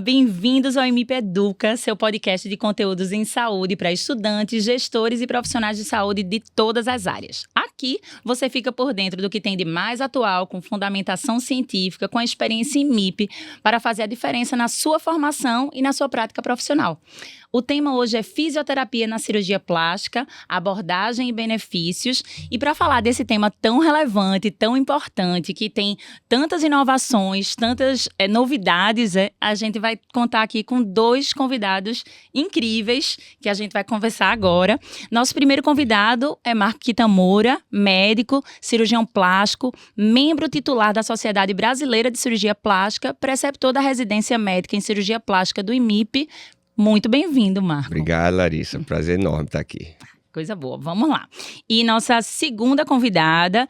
bem-vindos ao MIP Educa, seu podcast de conteúdos em saúde para estudantes, gestores e profissionais de saúde de todas as áreas. Aqui você fica por dentro do que tem de mais atual, com fundamentação científica, com a experiência em MIP, para fazer a diferença na sua formação e na sua prática profissional. O tema hoje é fisioterapia na cirurgia plástica, abordagem e benefícios. E para falar desse tema tão relevante, tão importante, que tem tantas inovações, tantas novidades, a gente vai contar aqui com dois convidados incríveis que a gente vai conversar agora. Nosso primeiro convidado é Marco Kitamura, médico, cirurgião plástico, membro titular da Sociedade Brasileira de Cirurgia Plástica, preceptor da residência médica em cirurgia plástica do IMIP. Muito bem-vindo, Marco. Obrigado, Larissa. Prazer enorme estar aqui. Coisa boa. Vamos lá. E nossa segunda convidada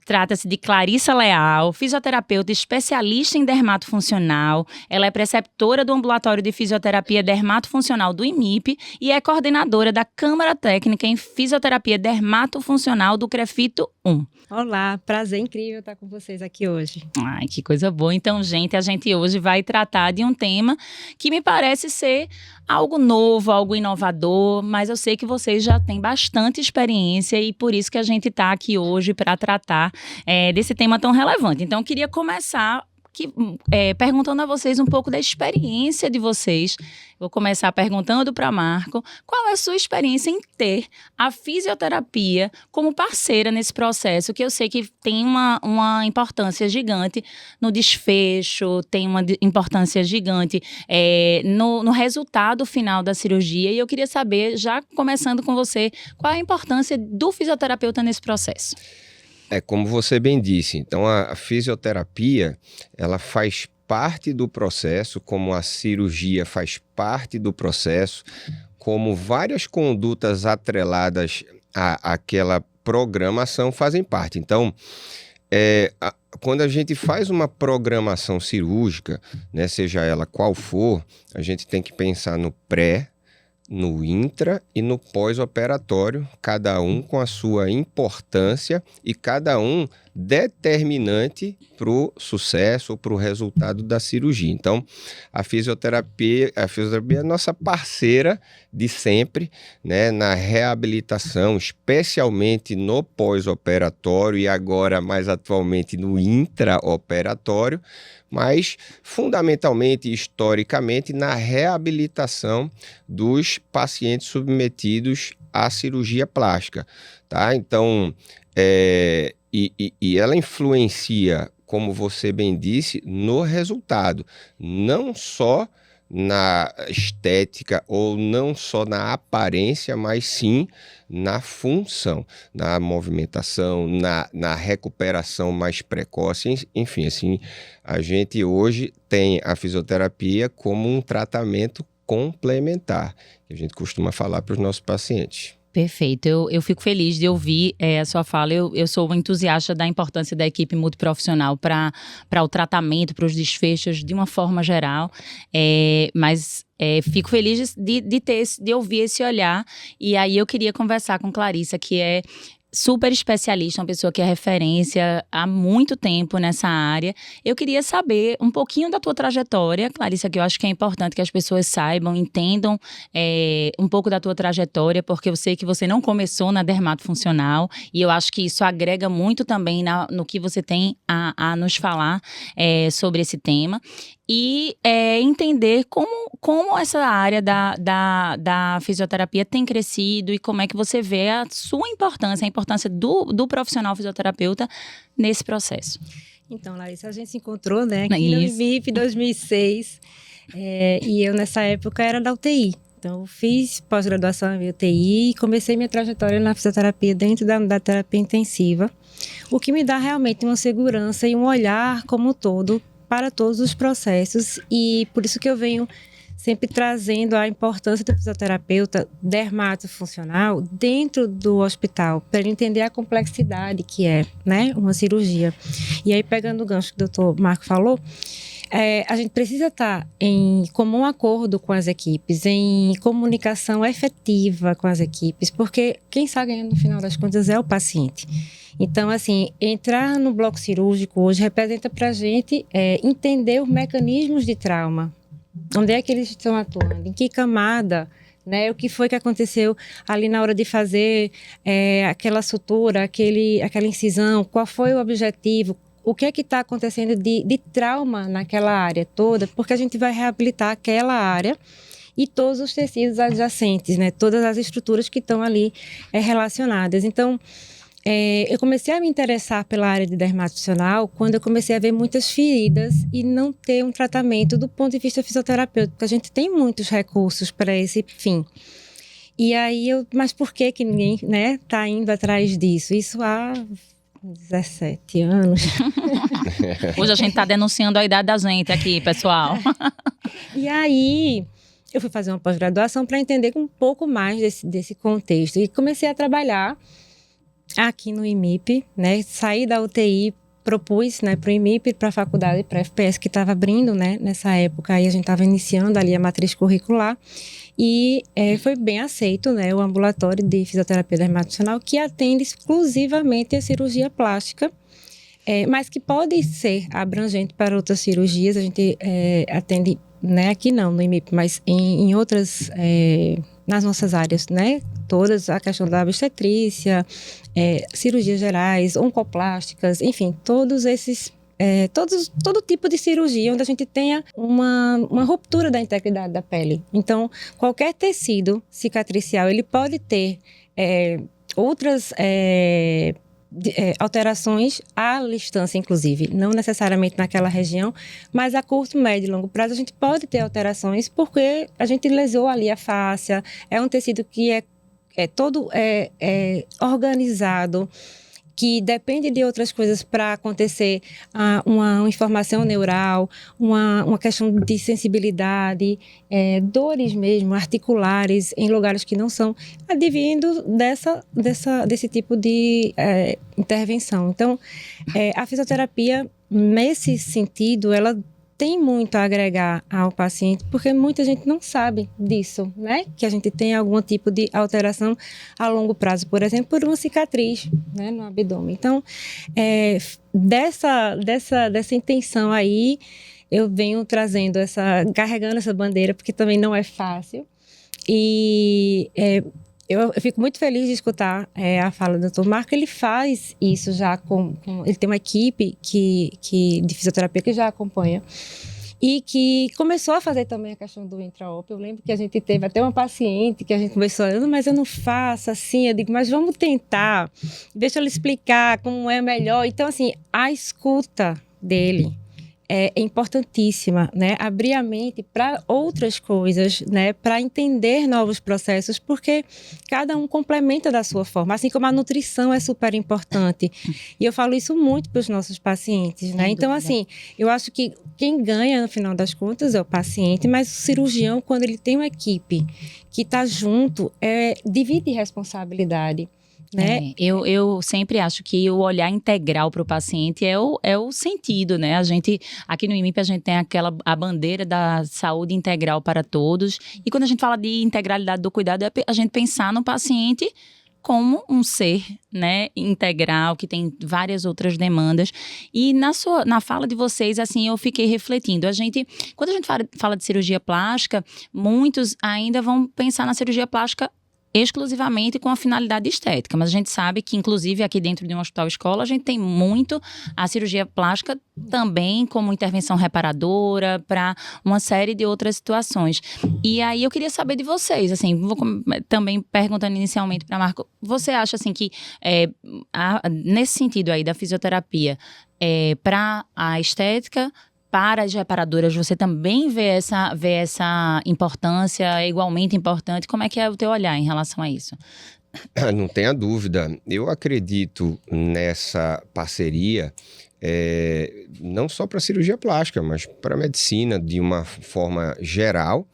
trata-se de Clarissa Leal, fisioterapeuta especialista em dermatofuncional. Ela é preceptora do Ambulatório de Fisioterapia Dermatofuncional do IMIP e é coordenadora da Câmara Técnica em Fisioterapia Dermatofuncional do CREFITO 1. Olá, prazer incrível estar com vocês aqui hoje. Ai, que coisa boa. Então, gente, a gente hoje vai tratar de um tema que me parece ser algo novo, algo inovador, mas eu sei que vocês já têm bastante experiência e por isso que a gente está aqui hoje para tratar desse tema tão relevante. Então, eu queria começar perguntando a vocês um pouco da experiência de vocês. Vou começar perguntando para Marco, qual é a sua experiência em ter a fisioterapia como parceira nesse processo, que eu sei que tem uma importância gigante no desfecho, tem uma importância gigante no resultado final da cirurgia, e eu queria saber, já começando com você, qual é a importância do fisioterapeuta nesse processo? Como você bem disse, então a fisioterapia, ela faz parte do processo, como a cirurgia faz parte do processo, como várias condutas atreladas àquela programação fazem parte. Então, quando a gente faz uma programação cirúrgica, né, seja ela qual for, a gente tem que pensar no pré, no intra e no pós-operatório, cada um com a sua importância e cada um determinante para o sucesso ou para o resultado da cirurgia. Então, a fisioterapia é nossa parceira de sempre, né, na reabilitação, especialmente no pós-operatório e agora mais atualmente no intraoperatório, mas fundamentalmente e historicamente na reabilitação dos pacientes submetidos à cirurgia plástica, tá? Então, e ela influencia, como você bem disse, no resultado, não só na estética ou não só na aparência, mas sim na função, na movimentação, na recuperação mais precoce, enfim, assim, a gente hoje tem a fisioterapia como um tratamento complementar, que a gente costuma falar para os nossos pacientes. Perfeito, eu fico feliz de ouvir a sua fala. Eu sou uma entusiasta da importância da equipe multiprofissional para o tratamento, para os desfechos de uma forma geral, mas fico feliz de ouvir esse olhar. E aí eu queria conversar com Clarissa, que é super especialista, uma pessoa que é referência há muito tempo nessa área. Eu queria saber um pouquinho da tua trajetória, Clarissa, que eu acho que é importante que as pessoas saibam, entendam um pouco da tua trajetória, porque eu sei que você não começou na dermatofuncional e eu acho que isso agrega muito também no que você tem a nos falar sobre esse tema. E entender como essa área da fisioterapia tem crescido e como é que você vê a sua importância, a importância do profissional fisioterapeuta nesse processo. Então, Larissa, a gente se encontrou, né, aqui no IMIP em 2006, e eu nessa época era da UTI. Então, eu fiz pós-graduação em UTI e comecei minha trajetória na fisioterapia dentro da terapia intensiva, o que me dá realmente uma segurança e um olhar como um todo para todos os processos, e por isso que eu venho sempre trazendo a importância do fisioterapeuta dermatofuncional dentro do hospital, para ele entender a complexidade que é, né, uma cirurgia. E aí, pegando o gancho que o doutor Marco falou, a gente precisa estar em comum acordo com as equipes, em comunicação efetiva com as equipes, porque quem está ganhando no final das contas é o paciente. Então, assim, entrar no bloco cirúrgico hoje representa para a gente entender os mecanismos de trauma. Onde é que eles estão atuando? Em que camada? Né? O que foi que aconteceu ali na hora de fazer aquela sutura, aquela incisão? Qual foi o objetivo? O que é que está acontecendo de trauma naquela área toda? Porque a gente vai reabilitar aquela área e todos os tecidos adjacentes, né? Todas as estruturas que estão ali relacionadas. Então, eu comecei a me interessar pela área de dermatosseal quando eu comecei a ver muitas feridas e não ter um tratamento do ponto de vista fisioterapêutico. A gente tem muitos recursos para esse fim. E aí, mas por que ninguém, né, tá indo atrás disso? Isso há 17 anos. Hoje a gente está denunciando a idade da gente aqui, pessoal. E aí, eu fui fazer uma pós-graduação para entender um pouco mais desse contexto. E comecei a trabalhar aqui no IMIP, né? Saí da UTI, propus, né, para o IMIP, para a faculdade, para a FPS, que estava abrindo, né, nessa época. Aí a gente estava iniciando ali a matriz curricular. E foi bem aceito, né, o ambulatório de fisioterapia dermatosseal, que atende exclusivamente a cirurgia plástica, mas que pode ser abrangente para outras cirurgias. A gente atende, né, aqui não, no IMIP, mas em outras, nas nossas áreas, né, todas, a questão da obstetrícia, cirurgias gerais, oncoplásticas, enfim, todos esses, todo tipo de cirurgia onde a gente tenha uma ruptura da integridade da pele. Então, qualquer tecido cicatricial, ele pode ter outras alterações à distância, inclusive, não necessariamente naquela região, mas a curto, médio e longo prazo a gente pode ter alterações porque a gente lesou ali a fáscia, é um tecido que é todo organizado, que depende de outras coisas para acontecer uma informação neural, uma questão de sensibilidade, dores mesmo, articulares, em lugares que não são, advindo desse tipo de intervenção. Então, a fisioterapia, nesse sentido, ela tem muito a agregar ao paciente, porque muita gente não sabe disso, né? Que a gente tem algum tipo de alteração a longo prazo, por exemplo, por uma cicatriz, né, no abdômen. Então, dessa intenção aí, eu venho carregando essa bandeira, porque também não é fácil. E eu fico muito feliz de escutar a fala do Dr. Marco. Ele faz isso já ele tem uma equipe de fisioterapia que já acompanha e que começou a fazer também a questão do intra-op. Eu lembro que a gente teve até uma paciente que a gente começou a mas eu não faço assim. Eu digo, mas vamos tentar, deixa eu lhe explicar como é melhor. Então, assim, a escuta dele é importantíssima, né? Abrir a mente para outras coisas, né? Para entender novos processos, porque cada um complementa da sua forma, assim como a nutrição é super importante. E eu falo isso muito para os nossos pacientes, né? Então, assim, eu acho que quem ganha, no final das contas, é o paciente, mas o cirurgião, quando ele tem uma equipe que está junto, divide responsabilidade. Né? Eu sempre acho que o olhar integral para o paciente é o sentido, né? A gente, aqui no IMIP, a gente tem a bandeira da saúde integral para todos. E quando a gente fala de integralidade do cuidado, é a gente pensar no paciente como um ser, né, integral, que tem várias outras demandas. E na fala de vocês, assim, eu fiquei refletindo. Quando a gente fala de cirurgia plástica, muitos ainda vão pensar na cirurgia plástica exclusivamente com a finalidade estética, mas a gente sabe que, inclusive, aqui dentro de um hospital-escola, a gente tem muito a cirurgia plástica também como intervenção reparadora para uma série de outras situações. E aí eu queria saber de vocês, assim, vou também perguntando inicialmente para Marco, você acha, assim, que nesse sentido aí da fisioterapia, para a estética, para as reparadoras, você também vê essa importância igualmente importante? Como é que é o teu olhar em relação a isso? Não tenha dúvida. Eu acredito nessa parceria, não só para a cirurgia plástica, mas para a medicina de uma forma geral.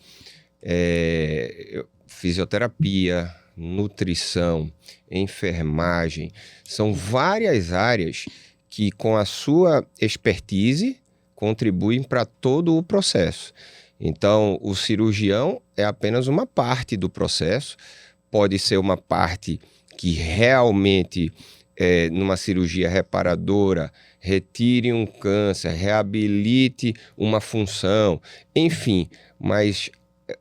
Fisioterapia, nutrição, enfermagem, são várias áreas que, com a sua expertise, contribuem para todo o processo. Então, o cirurgião é apenas uma parte do processo, pode ser uma parte que realmente, numa cirurgia reparadora, retire um câncer, reabilite uma função, enfim, mas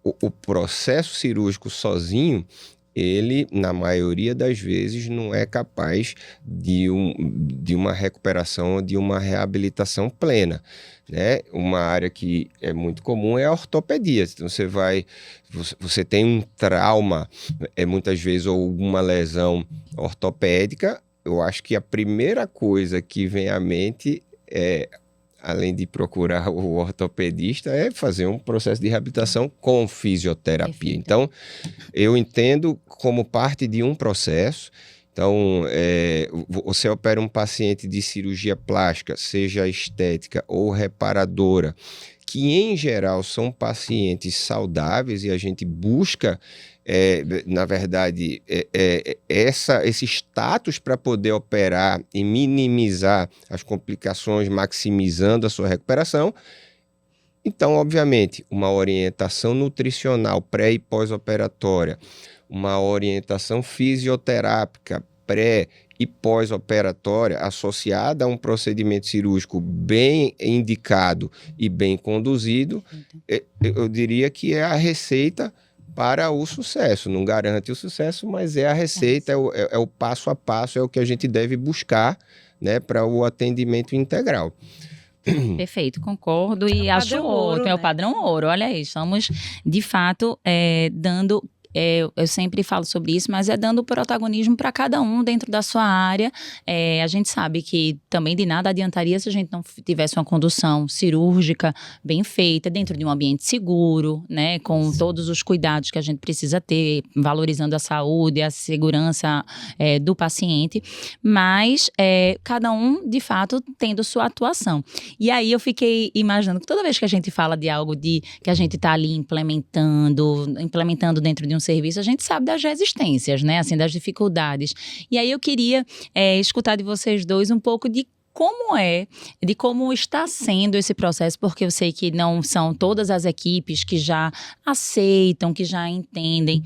o processo cirúrgico sozinho, ele, na maioria das vezes, não é capaz de uma recuperação, de uma reabilitação plena, né? Uma área que é muito comum é a ortopedia. Então, você tem um trauma, muitas vezes, ou alguma lesão ortopédica, eu acho que a primeira coisa que vem à mente além de procurar o ortopedista, é fazer um processo de reabilitação com fisioterapia. Perfeito. Então, eu entendo como parte de um processo. Então, você opera um paciente de cirurgia plástica, seja estética ou reparadora, que em geral são pacientes saudáveis e a gente busca, na verdade, esse status para poder operar e minimizar as complicações, maximizando a sua recuperação. Então, obviamente, uma orientação nutricional pré- e pós-operatória, uma orientação fisioterápica pré- e pós-operatória associada a um procedimento cirúrgico bem indicado e bem conduzido, eu diria que é a receita para o sucesso. Não garante o sucesso, mas é a receita, é o passo a passo, é o que a gente deve buscar, né, para o atendimento integral. Perfeito, concordo e acho ótimo, é o padrão ouro. Olha aí, estamos de fato dando... eu sempre falo sobre isso, mas dando protagonismo para cada um dentro da sua área. A gente sabe que também de nada adiantaria se a gente não tivesse uma condução cirúrgica bem feita, dentro de um ambiente seguro, né, com todos os cuidados que a gente precisa ter, valorizando a saúde, a segurança do paciente, mas cada um, de fato, tendo sua atuação. E aí eu fiquei imaginando que toda vez que a gente fala de algo que a gente está ali implementando dentro de um serviço, a gente sabe das resistências, né? Assim, das dificuldades. E aí eu queria escutar de vocês dois um pouco de como está sendo esse processo, porque eu sei que não são todas as equipes que já aceitam, que já entendem,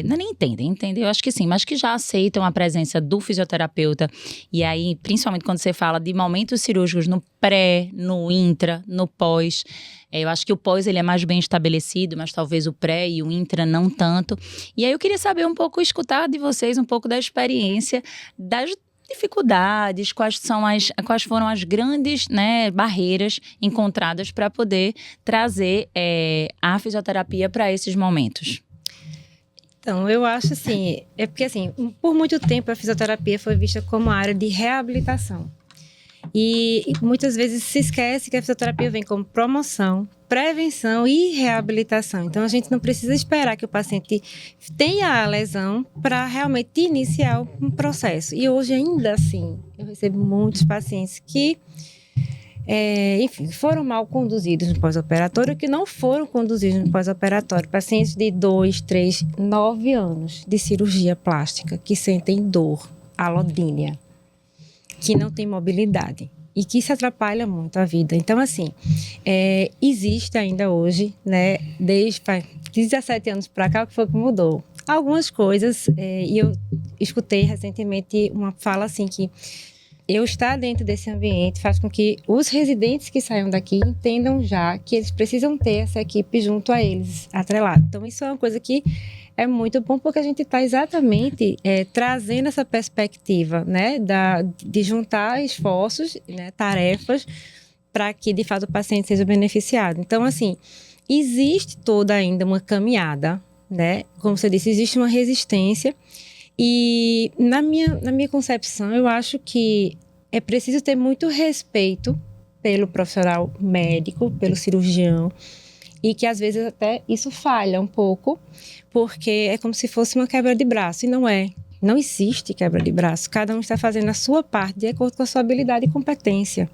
não é nem entendem, eu acho que sim, mas que já aceitam a presença do fisioterapeuta. E aí, principalmente quando você fala de momentos cirúrgicos no pré, no intra, no pós, eu acho que o pós ele é mais bem estabelecido, mas talvez o pré e o intra não tanto. E aí eu queria saber um pouco, escutar de vocês um pouco da experiência, das dificuldades, quais foram as grandes, né, barreiras encontradas para poder trazer a fisioterapia para esses momentos. Então, eu acho assim, porque assim, por muito tempo a fisioterapia foi vista como área de reabilitação. E muitas vezes se esquece que a fisioterapia vem como promoção, prevenção e reabilitação. Então, a gente não precisa esperar que o paciente tenha a lesão para realmente iniciar um processo. E hoje, ainda assim, eu recebo muitos pacientes que, enfim, foram mal conduzidos no pós-operatório, que não foram conduzidos no pós-operatório. Pacientes de 2, 3, 9 anos de cirurgia plástica que sentem dor, alodínia, que não tem mobilidade e que se atrapalha muito a vida. Então, assim, existe ainda hoje, né, desde 17 anos para cá, o que foi que mudou? Algumas coisas, e eu escutei recentemente uma fala assim que eu estar dentro desse ambiente faz com que os residentes que saiam daqui entendam já que eles precisam ter essa equipe junto a eles, atrelado. Então, isso é uma coisa que é muito bom, porque a gente está exatamente trazendo essa perspectiva, né, de juntar esforços, né, tarefas, para que, de fato, o paciente seja beneficiado. Então, assim, existe toda ainda uma caminhada, né? Como você disse, existe uma resistência. E, na minha concepção, eu acho que é preciso ter muito respeito pelo profissional médico, pelo cirurgião, e que às vezes até isso falha um pouco, porque é como se fosse uma quebra de braço, e não é. Não existe quebra de braço. Cada um está fazendo a sua parte de acordo com a sua habilidade e competência,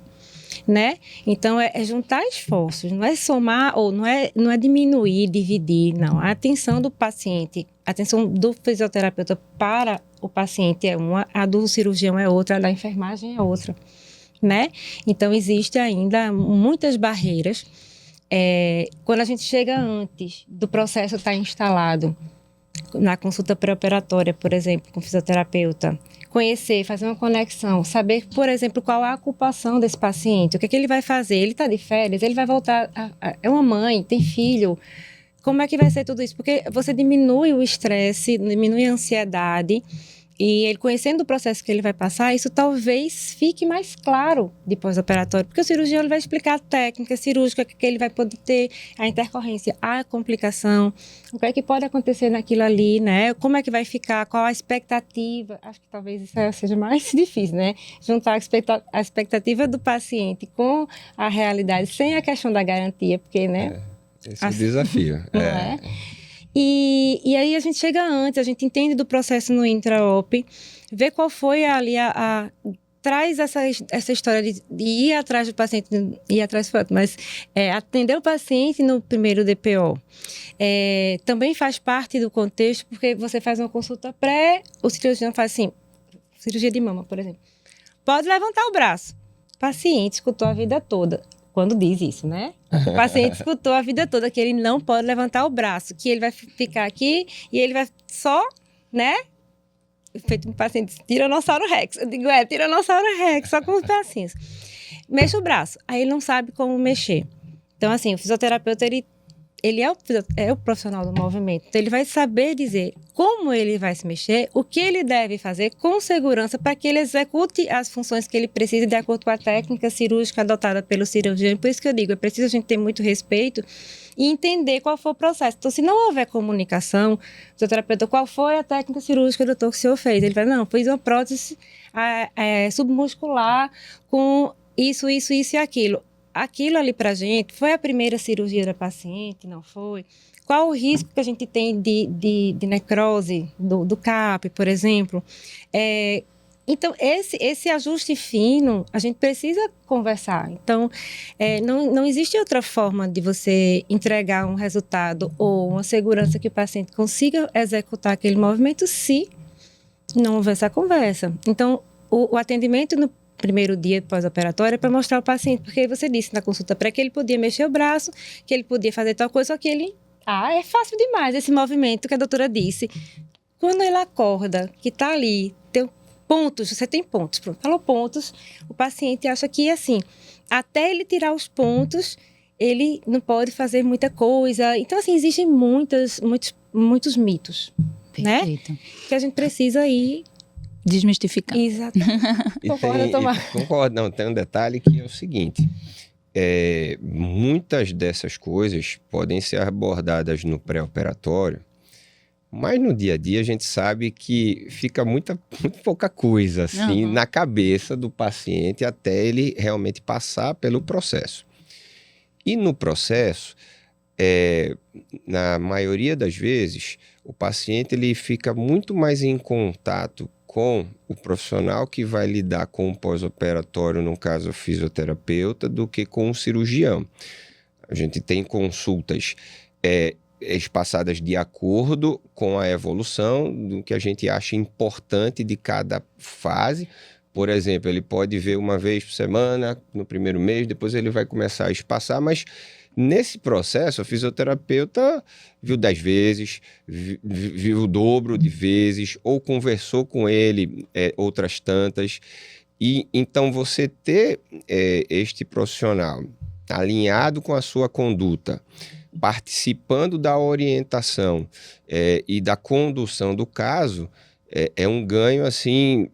né? Então, é juntar esforços, não é somar, ou não é diminuir, dividir, não. A atenção do paciente, a atenção do fisioterapeuta para o paciente é uma, a do cirurgião é outra, a da enfermagem é outra. né? Então, existe ainda muitas barreiras. Quando a gente chega antes do processo estar instalado, na consulta pré-operatória, por exemplo, com o fisioterapeuta, conhecer, fazer uma conexão, saber, por exemplo, qual é a ocupação desse paciente, o que é que ele vai fazer, ele está de férias, ele vai voltar, é uma mãe, tem filho, como é que vai ser tudo isso? Porque você diminui o estresse, diminui a ansiedade, e ele conhecendo o processo que ele vai passar, isso talvez fique mais claro de pós-operatório, porque o cirurgião ele vai explicar a técnica cirúrgica que ele vai poder ter, a intercorrência, a complicação, o que é que pode acontecer naquilo ali, né? Como é que vai ficar, qual a expectativa, acho que talvez isso seja mais difícil, né? Juntar a expectativa do paciente com a realidade, sem a questão da garantia, porque, né? Esse é o desafio. Não é? E aí a gente chega antes, a gente entende do processo no intra-op, vê qual foi ali traz essa história de ir atrás do paciente, ir atrás do mas atender o paciente no primeiro DPO. Também faz parte do contexto, porque você faz uma consulta pré, o cirurgião faz assim, cirurgia de mama, por exemplo. Pode levantar o braço. O paciente escutou a vida toda. Quando diz isso, né? O paciente escutou a vida toda que ele não pode levantar o braço, que ele vai ficar aqui e ele vai só, né? Feito um paciente, Tiranossauro Rex. Eu digo, Tiranossauro Rex, só com os bracinhos. Mexe o braço. Aí ele não sabe como mexer. Então, assim, o fisioterapeuta, ele é o profissional do movimento. Então, ele vai saber dizer como ele vai se mexer, o que ele deve fazer com segurança para que ele execute as funções que ele precisa de acordo com a técnica cirúrgica adotada pelo cirurgião. Por isso que eu digo, é preciso a gente ter muito respeito e entender qual foi o processo. Então, se não houver comunicação, o fisioterapeuta, qual foi a técnica cirúrgica do doutor que o senhor fez? Ele vai, não, fiz uma prótese submuscular com isso e aquilo. Aquilo ali pra gente, foi a primeira cirurgia da paciente, não foi? Qual o risco que a gente tem de necrose do CAP, por exemplo? Então, esse ajuste fino, a gente precisa conversar. Então, não existe outra forma de você entregar um resultado ou uma segurança que o paciente consiga executar aquele movimento se não houver essa conversa. Então, o atendimento no primeiro dia pós-operatório é para mostrar ao paciente, porque você disse na consulta pré que ele podia mexer o braço, que ele podia fazer tal coisa, só que ele... é fácil demais esse movimento que a doutora disse. Quando ele acorda, que está ali, tem pontos, você tem pontos, pronto, falou pontos, o paciente acha que, assim, até ele tirar os pontos, ele não pode fazer muita coisa. Então, assim, existem muitos mitos, Perfeito. Né? Que a gente precisa ir... desmistificar. Exatamente. Concorda, Tomás? Concordo. Não, tem um detalhe que é o seguinte. Muitas dessas coisas podem ser abordadas no pré-operatório, mas no dia a dia a gente sabe que fica muito pouca coisa assim na cabeça do paciente até ele realmente passar pelo processo. E no processo, na maioria das vezes, o paciente ele fica muito mais em contato com o profissional que vai lidar com o pós-operatório, no caso o fisioterapeuta, do que com o cirurgião. A gente tem consultas espaçadas de acordo com a evolução do que a gente acha importante de cada fase. Por exemplo, ele pode ver uma vez por semana, no primeiro mês, depois ele vai começar a espaçar, mas nesse processo, o fisioterapeuta viu 10 vezes, viu o dobro de vezes, ou conversou com ele outras tantas. E então você ter este profissional alinhado com a sua conduta, participando da orientação e da condução do caso, é um ganho assim,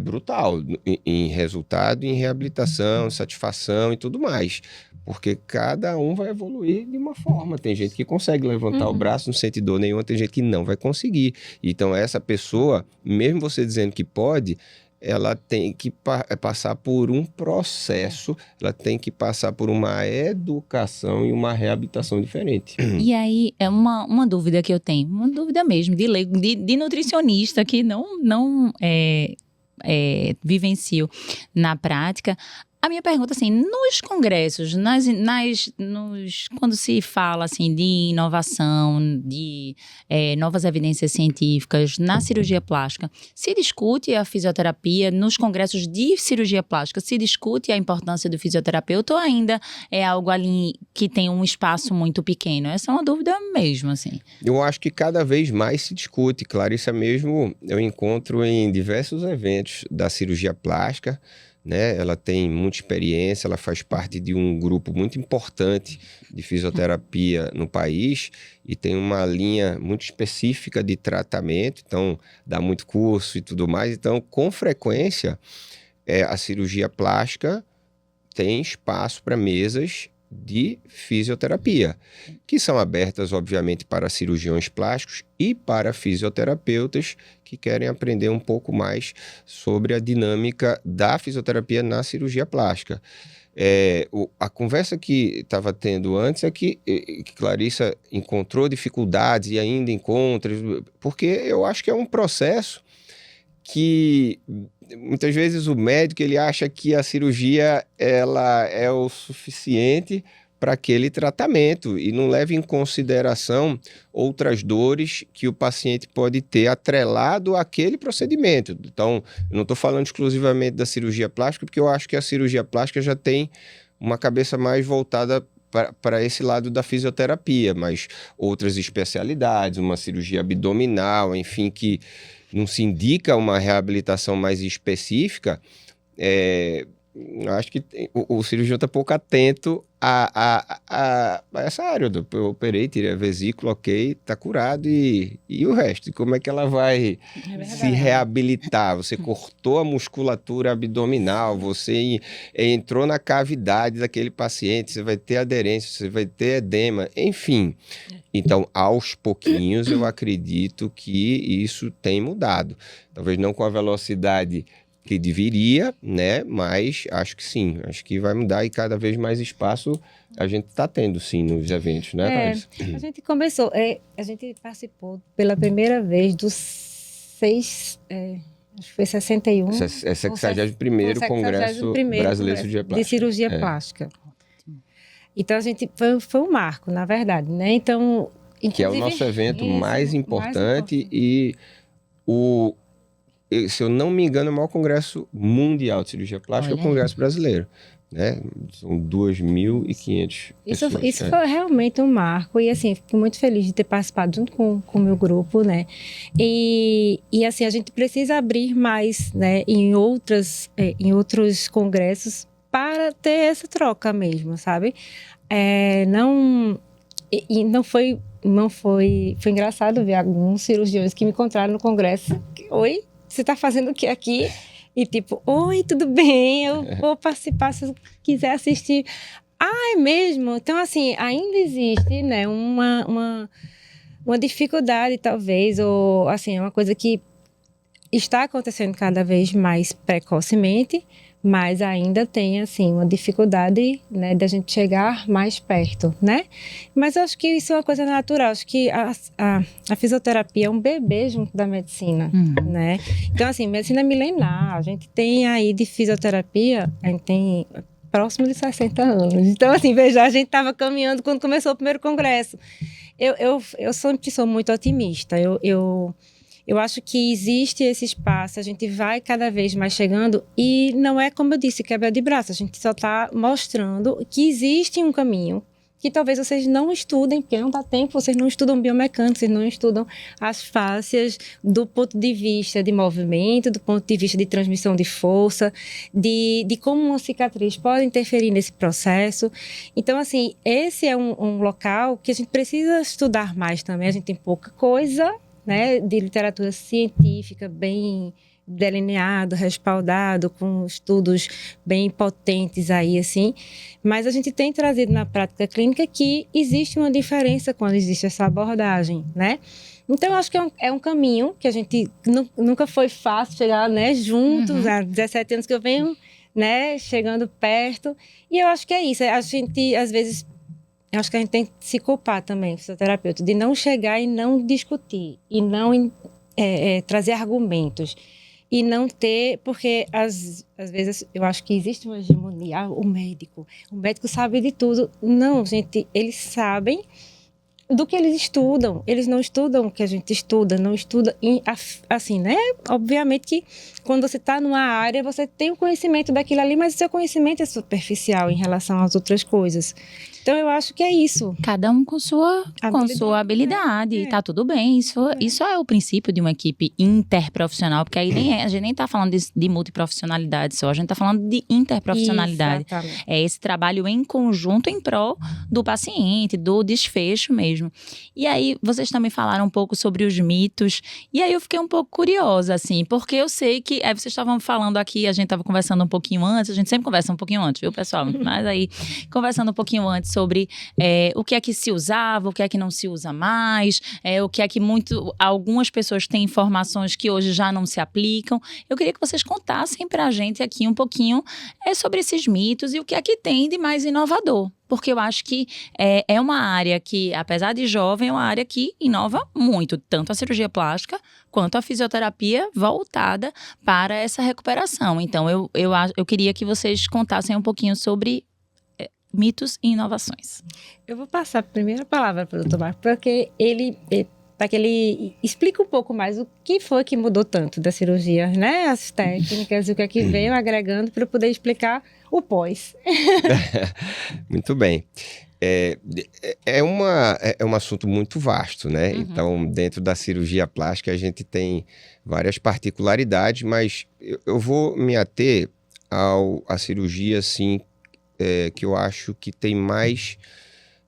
brutal em resultado, em reabilitação, satisfação e tudo mais. Porque cada um vai evoluir de uma forma. Tem gente que consegue levantar o braço, não sente dor nenhuma, tem gente que não vai conseguir. Então essa pessoa, mesmo você dizendo que pode, ela tem que passar por um processo, ela tem que passar por uma educação e uma reabilitação diferente. E aí, é uma dúvida que eu tenho, uma dúvida mesmo, de leigo, de nutricionista que não vivencio na prática. A minha pergunta, assim, nos congressos, quando se fala, assim, de inovação, de novas evidências científicas na cirurgia plástica, se discute a fisioterapia, nos congressos de cirurgia plástica, se discute a importância do fisioterapeuta ou ainda é algo ali que tem um espaço muito pequeno? Essa é uma dúvida mesmo, assim. Eu acho que cada vez mais se discute. Clarissa mesmo, eu encontro em diversos eventos da cirurgia plástica, né? Ela tem muita experiência, ela faz parte de um grupo muito importante de fisioterapia no país e tem uma linha muito específica de tratamento, então dá muito curso e tudo mais. Então, com frequência, a cirurgia plástica tem espaço para mesas de fisioterapia, que são abertas, obviamente, para cirurgiões plásticos e para fisioterapeutas que querem aprender um pouco mais sobre a dinâmica da fisioterapia na cirurgia plástica. A conversa que estava tendo antes é que Clarissa encontrou dificuldades e ainda encontra, porque eu acho que é um processo que muitas vezes o médico ele acha que a cirurgia ela é o suficiente para aquele tratamento e não leva em consideração outras dores que o paciente pode ter atrelado àquele procedimento. Então, eu não estou falando exclusivamente da cirurgia plástica, porque eu acho que a cirurgia plástica já tem uma cabeça mais voltada para esse lado da fisioterapia, mas outras especialidades, uma cirurgia abdominal, enfim, que não se indica uma reabilitação mais específica, acho que o cirurgião está pouco atento a essa área. Eu operei, tirei a vesícula, ok, está curado, e o resto? Como é que ela vai se reabilitar? Você cortou a musculatura abdominal, você entrou na cavidade daquele paciente, você vai ter aderência, você vai ter edema, enfim. Então, aos pouquinhos, eu acredito que isso tem mudado. Talvez não com a velocidade que deveria, né? Mas acho que sim, acho que vai mudar e cada vez mais espaço a gente está tendo, sim, nos eventos, né, Thaís? A gente começou, a gente participou pela primeira vez dos 6, acho que foi 61. É 61º Congresso Brasileiro de Cirurgia Plástica. Então, a gente foi um marco, na verdade, né? Então, que é o nosso evento mais importante e se eu não me engano, é o maior congresso mundial de cirurgia plástica, é o Congresso Brasileiro, né? São 2.500 pessoas. Isso foi realmente um marco e, assim, fico muito feliz de ter participado junto com o meu grupo, né? E assim, a gente precisa abrir mais, né, em outros congressos para ter essa troca mesmo, sabe? Foi engraçado ver alguns cirurgiões que me encontraram no congresso. Oi, você está fazendo o que aqui? E tipo, oi, tudo bem? Eu vou participar se você quiser assistir. Ah, é mesmo? Então, assim, ainda existe, né, uma dificuldade, talvez, ou, assim, uma coisa que está acontecendo cada vez mais precocemente, mas ainda tem, assim, uma dificuldade, né, da gente chegar mais perto, né? Mas eu acho que isso é uma coisa natural. Acho que a fisioterapia é um bebê junto da medicina, né? Então, assim, medicina milenar, a gente tem aí de fisioterapia, a gente tem próximo de 60 anos. Então, assim, veja, a gente estava caminhando quando começou o primeiro congresso. Eu sempre sou muito otimista. Eu acho que existe esse espaço, a gente vai cada vez mais chegando e não é, como eu disse, quebra de braço. A gente só está mostrando que existe um caminho que talvez vocês não estudem, porque não dá tempo, vocês não estudam biomecânica, vocês não estudam as fáscias do ponto de vista de movimento, do ponto de vista de transmissão de força, de como uma cicatriz pode interferir nesse processo. Então, assim, esse é um local que a gente precisa estudar mais também. A gente tem pouca coisa, né, de literatura científica bem delineado, respaldado, com estudos bem potentes aí, assim. Mas a gente tem trazido na prática clínica que existe uma diferença quando existe essa abordagem, né? Então, eu acho que é um caminho que a gente nunca foi fácil chegar, né, juntos, há 17 anos que eu venho, né, chegando perto. E eu acho que é isso. A gente, às vezes, eu acho que a gente tem que se culpar também, fisioterapeuta, de não chegar e não discutir, e não trazer argumentos. e não ter, porque às vezes eu acho que existe uma hegemonia, o médico sabe de tudo. Não, gente, eles sabem do que eles estudam. Eles não estudam o que a gente estuda, não estuda assim, né? Obviamente que quando você está numa área, você tem o conhecimento daquilo ali, mas o seu conhecimento é superficial em relação às outras coisas. Então, eu acho que é isso. Cada um com sua habilidade. E tá tudo bem. Isso é o princípio de uma equipe interprofissional, porque aí a gente nem tá falando de multiprofissionalidade só, a gente tá falando de interprofissionalidade. Exatamente. É esse trabalho em conjunto em prol do paciente, do desfecho mesmo. E aí, vocês também falaram um pouco sobre os mitos. E aí, eu fiquei um pouco curiosa, assim, porque eu sei que... Aí, vocês estavam falando aqui, a gente tava conversando um pouquinho antes, a gente sempre conversa um pouquinho antes, viu, pessoal? Mas aí, conversando um pouquinho antes sobre o que é que se usava, o que é que não se usa mais, o que é que algumas pessoas têm informações que hoje já não se aplicam. Eu queria que vocês contassem pra gente aqui um pouquinho sobre esses mitos e o que é que tem de mais inovador. Porque eu acho que é uma área que, apesar de jovem, é uma área que inova muito, tanto a cirurgia plástica quanto a fisioterapia voltada para essa recuperação. Então, eu queria que vocês contassem um pouquinho sobre mitos e inovações. Eu vou passar a primeira palavra para o Dr. Marco, porque para que ele explique um pouco mais o que foi que mudou tanto da cirurgia, né? As técnicas, o que é que veio agregando para eu poder explicar o pós. Muito bem. É um assunto muito vasto, né? Uhum. Então, dentro da cirurgia plástica, a gente tem várias particularidades, mas eu vou me ater à cirurgia, assim, que eu acho que tem mais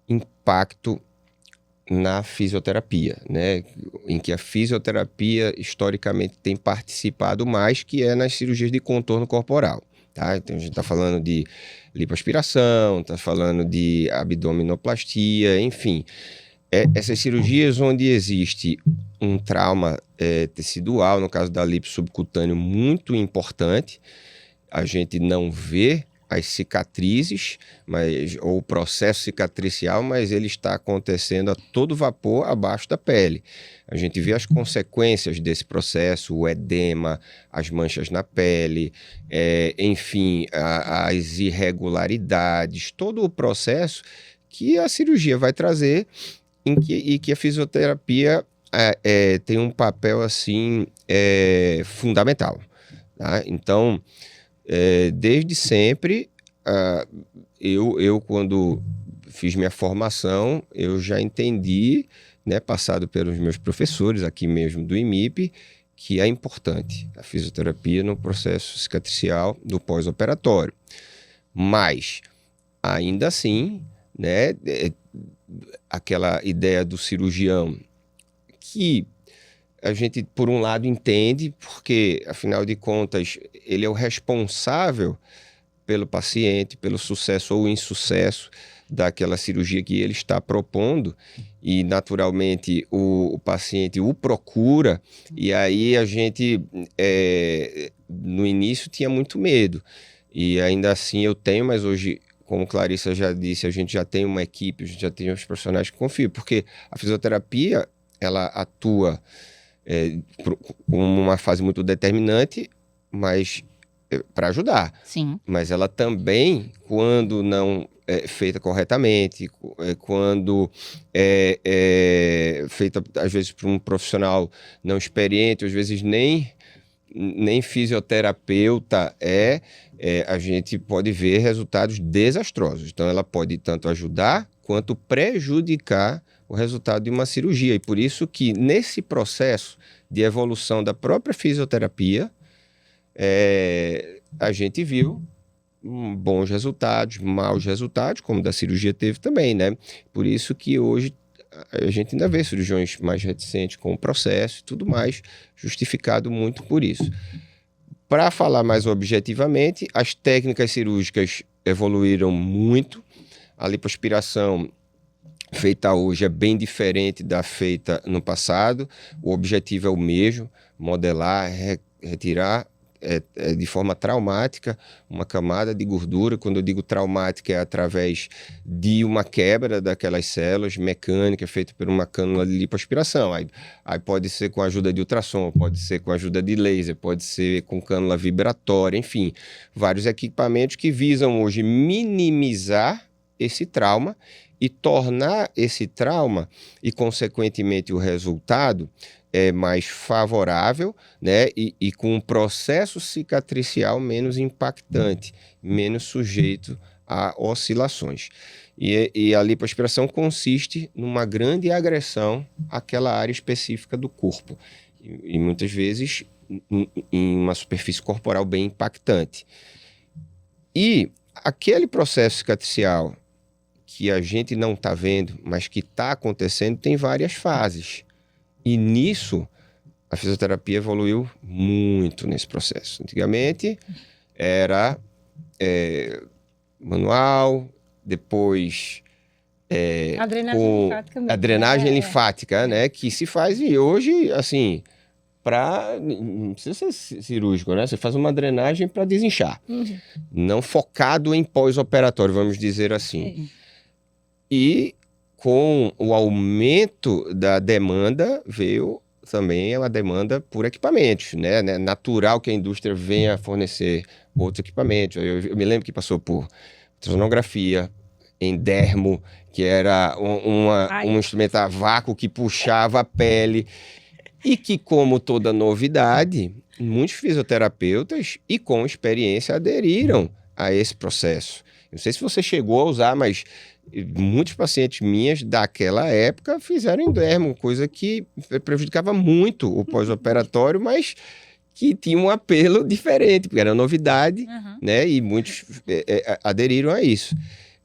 impacto na fisioterapia, né? Em que a fisioterapia historicamente tem participado mais, que é nas cirurgias de contorno corporal, tá? Então a gente está falando de lipoaspiração, está falando de abdominoplastia, enfim. Essas cirurgias onde existe um trauma tecidual, no caso da lipo subcutâneo, muito importante, a gente não vê as cicatrizes, ou o processo cicatricial, mas ele está acontecendo a todo vapor abaixo da pele. A gente vê as consequências desse processo, o edema, as manchas na pele, enfim, as irregularidades, todo o processo que a cirurgia vai trazer e que a fisioterapia tem um papel assim fundamental, tá? Então, desde sempre, eu quando fiz minha formação, eu já entendi, né, passado pelos meus professores aqui mesmo do IMIP, que é importante a fisioterapia no processo cicatricial do pós-operatório. Mas, ainda assim, né, aquela ideia do cirurgião que a gente, por um lado, entende, porque, afinal de contas, ele é o responsável pelo paciente, pelo sucesso ou insucesso daquela cirurgia que ele está propondo, e, naturalmente, o paciente o procura, e aí a gente, no início, tinha muito medo, e ainda assim eu tenho, mas hoje, como Clarissa já disse, a gente já tem uma equipe, a gente já tem os profissionais que confiam, porque a fisioterapia, ela atua com uma fase muito determinante, mas para ajudar. Sim. Mas ela também, quando não é feita corretamente, quando é feita, às vezes, por um profissional não experiente, às vezes nem fisioterapeuta a gente pode ver resultados desastrosos. Então, ela pode tanto ajudar quanto prejudicar o resultado de uma cirurgia. E por isso que, nesse processo de evolução da própria fisioterapia, a gente viu bons resultados, maus resultados, como da cirurgia teve também, né? Por isso que hoje a gente ainda vê cirurgiões mais reticentes com o processo e tudo mais, justificado muito por isso. Para falar mais objetivamente, as técnicas cirúrgicas evoluíram muito. A lipoaspiração feita hoje é bem diferente da feita no passado. O objetivo é o mesmo: modelar, retirar de forma traumática uma camada de gordura. Quando eu digo traumática, é através de uma quebra daquelas células mecânica feita por uma cânula de lipoaspiração. Aí pode ser com a ajuda de ultrassom, pode ser com a ajuda de laser, pode ser com cânula vibratória, enfim, vários equipamentos que visam hoje minimizar esse trauma e tornar esse trauma e, consequentemente, o resultado mais favorável, né? E com um processo cicatricial menos impactante, menos sujeito a oscilações. E a lipoaspiração consiste numa grande agressão àquela área específica do corpo. E muitas vezes em uma superfície corporal bem impactante. E aquele processo cicatricial que a gente não está vendo, mas que está acontecendo, tem várias fases. E nisso, a fisioterapia evoluiu muito nesse processo. Antigamente, era manual, depois a drenagem linfática, né? Que se faz, e hoje, assim, não precisa ser cirúrgico, né? Você faz uma drenagem para desinchar. Uhum. Não focado em pós-operatório, vamos dizer assim. E com o aumento da demanda, veio também uma demanda por equipamentos, né? Natural que a indústria venha fornecer outros equipamentos. Eu me lembro que passou por sonografia, endermo, que era um instrumento a vácuo que puxava a pele. E que, como toda novidade, muitos fisioterapeutas e com experiência aderiram a esse processo. Não sei se você chegou a usar, mas muitos pacientes minhas daquela época fizeram endermo, coisa que prejudicava muito o pós-operatório, mas que tinha um apelo diferente, porque era novidade, né? E muitos aderiram a isso.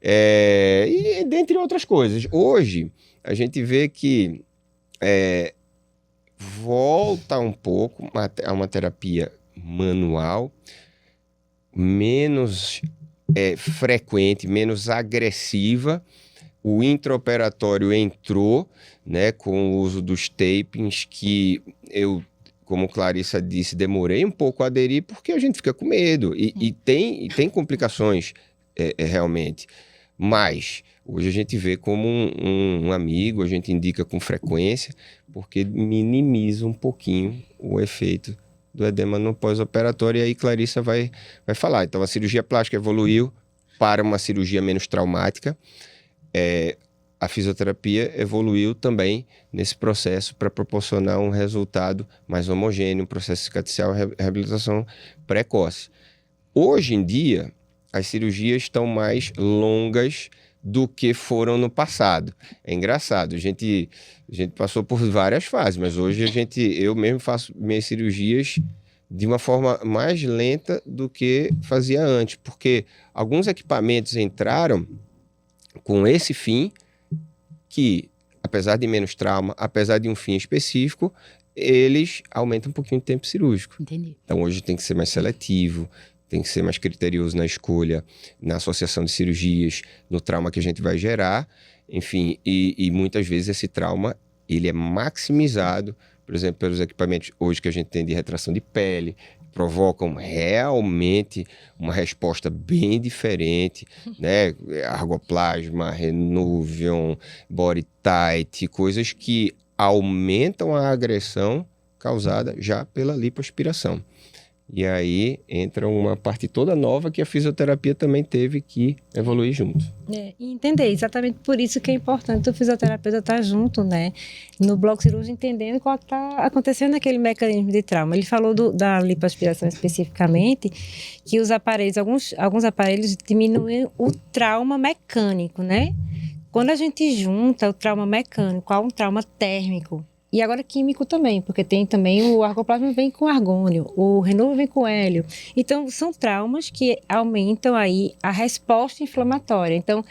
E dentre outras coisas. Hoje, a gente vê que volta um pouco a uma terapia manual, menos frequente, menos agressiva. O intraoperatório entrou, né, com o uso dos tapings, que eu, como Clarissa disse, demorei um pouco a aderir, porque a gente fica com medo, e tem complicações realmente. Mas hoje a gente vê como um amigo, a gente indica com frequência, porque minimiza um pouquinho o efeito do edema no pós-operatório, e aí Clarissa vai falar. Então, a cirurgia plástica evoluiu para uma cirurgia menos traumática. A fisioterapia evoluiu também nesse processo para proporcionar um resultado mais homogêneo, um processo cicatricial e reabilitação precoce. Hoje em dia, as cirurgias estão mais longas do que foram no passado. É engraçado, a gente passou por várias fases, mas hoje eu mesmo faço minhas cirurgias de uma forma mais lenta do que fazia antes, porque alguns equipamentos entraram com esse fim que, apesar de menos trauma, apesar de um fim específico, eles aumentam um pouquinho o tempo cirúrgico. Entendi. Então hoje tem que ser mais seletivo, tem que ser mais criterioso na escolha, na associação de cirurgias, no trauma que a gente vai gerar, enfim, e muitas vezes esse trauma, ele é maximizado, por exemplo, pelos equipamentos hoje que a gente tem de retração de pele, provocam realmente uma resposta bem diferente, né? Argoplasma, Renuvion, Body Tight, coisas que aumentam a agressão causada já pela lipoaspiração. E aí entra uma parte toda nova que a fisioterapia também teve que evoluir junto. E entender, exatamente por isso que é importante o fisioterapeuta estar junto, né? No bloco cirúrgico, entendendo qual está acontecendo naquele mecanismo de trauma. Ele falou da lipoaspiração especificamente, que os aparelhos, alguns aparelhos diminuem o trauma mecânico, né? Quando a gente junta o trauma mecânico a um trauma térmico, e agora químico também, porque tem também o argoplasma vem com argônio, o Renuvion vem com hélio. Então, são traumas que aumentam aí a resposta inflamatória. Então,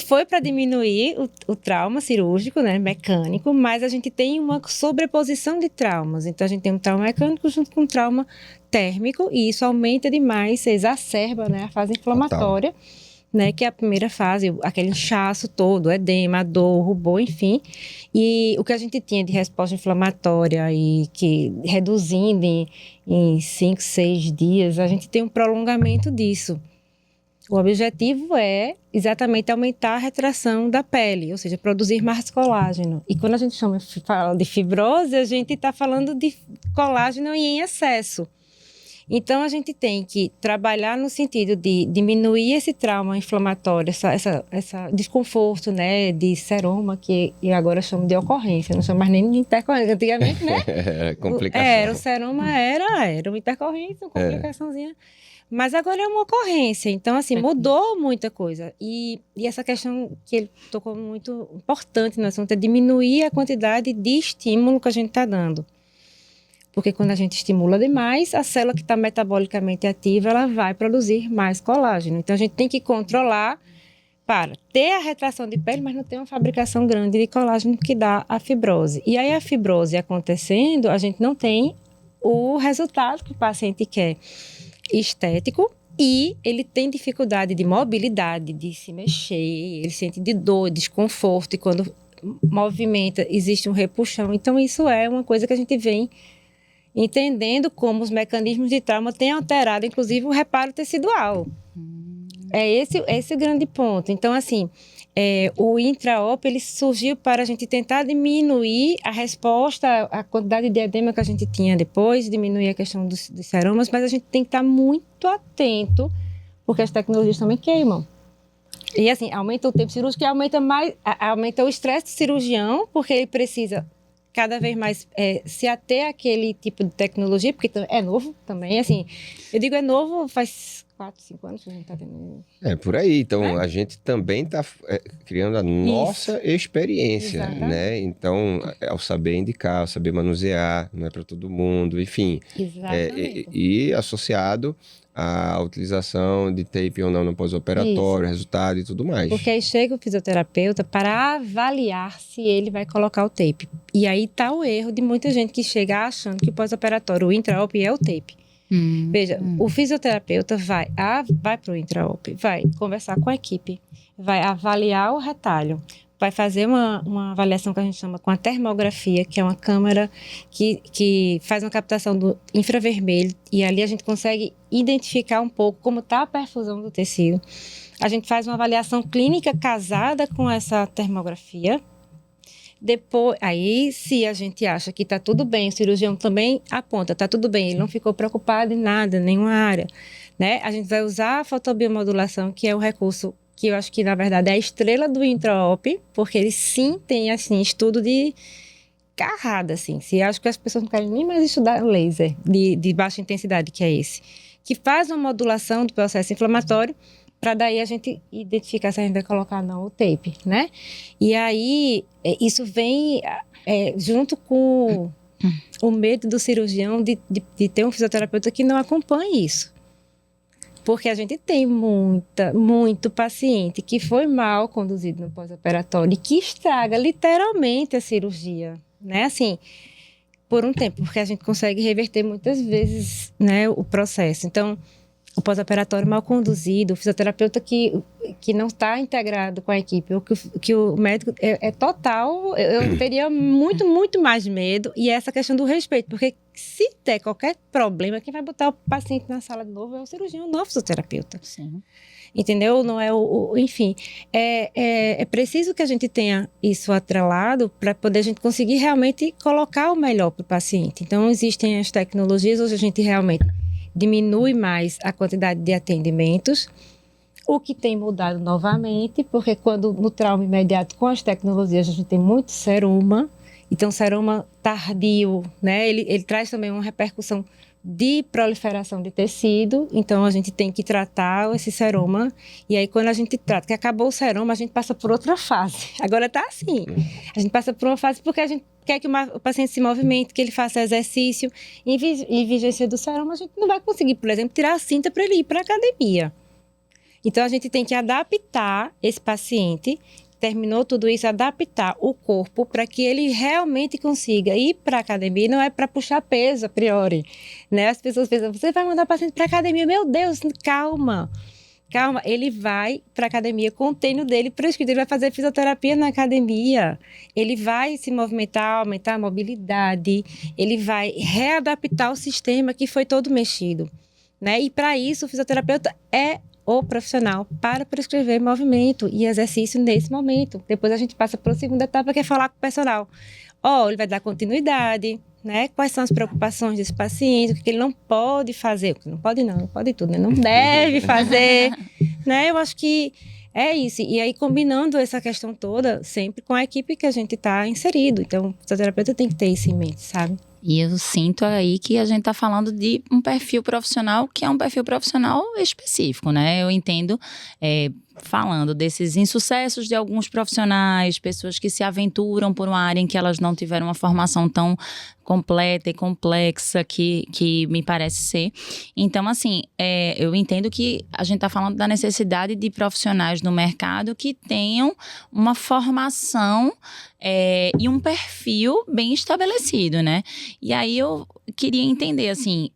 foi para diminuir o trauma cirúrgico, né, mecânico, mas a gente tem uma sobreposição de traumas. Então, a gente tem um trauma mecânico junto com um trauma térmico, e isso aumenta demais, exacerba, né, a fase inflamatória. Total. né, que é a primeira fase, aquele inchaço todo, edema, dor, rubor, enfim. E o que a gente tinha de resposta inflamatória e que reduzindo em 5, 6 dias, a gente tem um prolongamento disso. O objetivo é exatamente aumentar a retração da pele, ou seja, produzir mais colágeno. E quando a gente fala de fibrose, a gente está falando de colágeno em excesso. Então, a gente tem que trabalhar no sentido de diminuir esse trauma inflamatório, essa desconforto, né, de seroma, que eu agora chamo de ocorrência, não chamo mais nem de intercorrência. Antigamente, né? Complicação. O seroma era uma intercorrência, uma complicaçãozinha. Mas agora é uma ocorrência. Então, assim, mudou muita coisa. E essa questão que ele tocou muito importante no assunto é diminuir a quantidade de estímulo que a gente está dando. Porque quando a gente estimula demais, a célula que está metabolicamente ativa, ela vai produzir mais colágeno. Então, a gente tem que controlar para ter a retração de pele, mas não ter uma fabricação grande de colágeno que dá a fibrose. E aí, a fibrose acontecendo, a gente não tem o resultado que o paciente quer, estético, e ele tem dificuldade de mobilidade, de se mexer, ele sente de dor, desconforto, e quando movimenta, existe um repuxão. Então, isso é uma coisa que a gente vem entendendo como os mecanismos de trauma têm alterado, inclusive, o reparo tecidual. É esse o grande ponto. Então, assim, o intra-op, ele surgiu para a gente tentar diminuir a resposta, a quantidade de edema que a gente tinha depois, diminuir a questão dos seromas, mas a gente tem que estar muito atento, porque as tecnologias também queimam. E, assim, aumenta o tempo cirúrgico e aumenta o estresse do cirurgião, porque ele precisa cada vez mais se ater àquele tipo de tecnologia, porque é novo também, assim, eu digo novo, faz 4, 5 anos que a gente está tendo. Por aí. Então, a gente também está criando a nossa experiência, né? Então, ao saber indicar, ao saber manusear, não é para todo mundo, enfim. Exatamente. E associado à utilização de tape ou não no pós-operatório, resultado e tudo mais. Porque aí chega o fisioterapeuta para avaliar se ele vai colocar o tape. E aí está o erro de muita gente que chega achando que o pós-operatório, o intra-op é o tape. Veja, o fisioterapeuta vai para o intra-op, vai conversar com a equipe, vai avaliar o retalho, vai fazer uma avaliação que a gente chama com a termografia, que é uma câmera que faz uma captação do infravermelho, e ali a gente consegue identificar um pouco como está a perfusão do tecido. A gente faz uma avaliação clínica casada com essa termografia. Depois, aí, se a gente acha que está tudo bem, o cirurgião também aponta, está tudo bem, ele não ficou preocupado em nada, nenhuma área, né? A gente vai usar a fotobiomodulação, que é um recurso que eu acho que, na verdade, é a estrela do intra-op, porque ele sim tem, assim, estudo de carrada, assim. Se acho que as pessoas não querem nem mais estudar laser de baixa intensidade, que é esse, que faz uma modulação do processo inflamatório, para daí a gente identificar se a gente vai colocar não o tape, né? E aí, isso vem junto com o medo do cirurgião de ter um fisioterapeuta que não acompanhe isso. Porque a gente tem muito paciente que foi mal conduzido no pós-operatório e que estraga literalmente a cirurgia, né? Assim, por um tempo, porque a gente consegue reverter muitas vezes, né, o processo. Então, o pós-operatório mal conduzido, o fisioterapeuta que não está integrado com a equipe, ou que o médico é total, eu teria muito mais medo, e essa questão do respeito, porque se der qualquer problema, quem vai botar o paciente na sala de novo é o cirurgião, não é o fisioterapeuta. Sim. Entendeu? Não é enfim, é preciso que a gente tenha isso atrelado para poder a gente conseguir realmente colocar o melhor para o paciente. Então, existem as tecnologias, hoje a gente realmente diminui mais a quantidade de atendimentos, o que tem mudado novamente, porque quando no trauma imediato com as tecnologias a gente tem muito seroma, então seroma tardio, né? Ele traz também uma repercussão de proliferação de tecido, então a gente tem que tratar esse seroma, e aí quando a gente trata, que acabou o seroma, a gente passa por outra fase. Agora está assim, a gente passa por uma fase porque a gente quer que o paciente se movimente, que ele faça exercício. Em vigência do seroma, a gente não vai conseguir, por exemplo, tirar a cinta para ele ir para a academia. Então, a gente tem que adaptar esse paciente, terminou tudo isso, adaptar o corpo para que ele realmente consiga ir para a academia. Não é para puxar peso, a priori, né? As pessoas pensam, você vai mandar o paciente para a academia, meu Deus, calma. Calma, ele vai para a academia com o treino dele prescrito, ele vai fazer fisioterapia na academia, ele vai se movimentar, aumentar a mobilidade, ele vai readaptar o sistema que foi todo mexido, né? E para isso o fisioterapeuta é o profissional para prescrever movimento e exercício nesse momento. Depois a gente passa para a segunda etapa, que é falar com o personal. Ele vai dar continuidade, né? Quais são as preocupações desse paciente, o que ele não pode fazer, não pode não pode tudo, né? Não deve fazer, né? Eu acho que é isso. E aí, combinando essa questão toda, sempre com a equipe que a gente está inserido. Então, o fisioterapeuta tem que ter isso em mente, sabe? E eu sinto aí que a gente está falando de um perfil profissional que é um perfil profissional específico, né? Eu entendo, falando desses insucessos de alguns profissionais, pessoas que se aventuram por uma área em que elas não tiveram uma formação tão completa e complexa que me parece ser. Então, assim, eu entendo que a gente está falando da necessidade de profissionais no mercado que tenham uma formação e um perfil bem estabelecido, né? E aí eu queria entender, assim,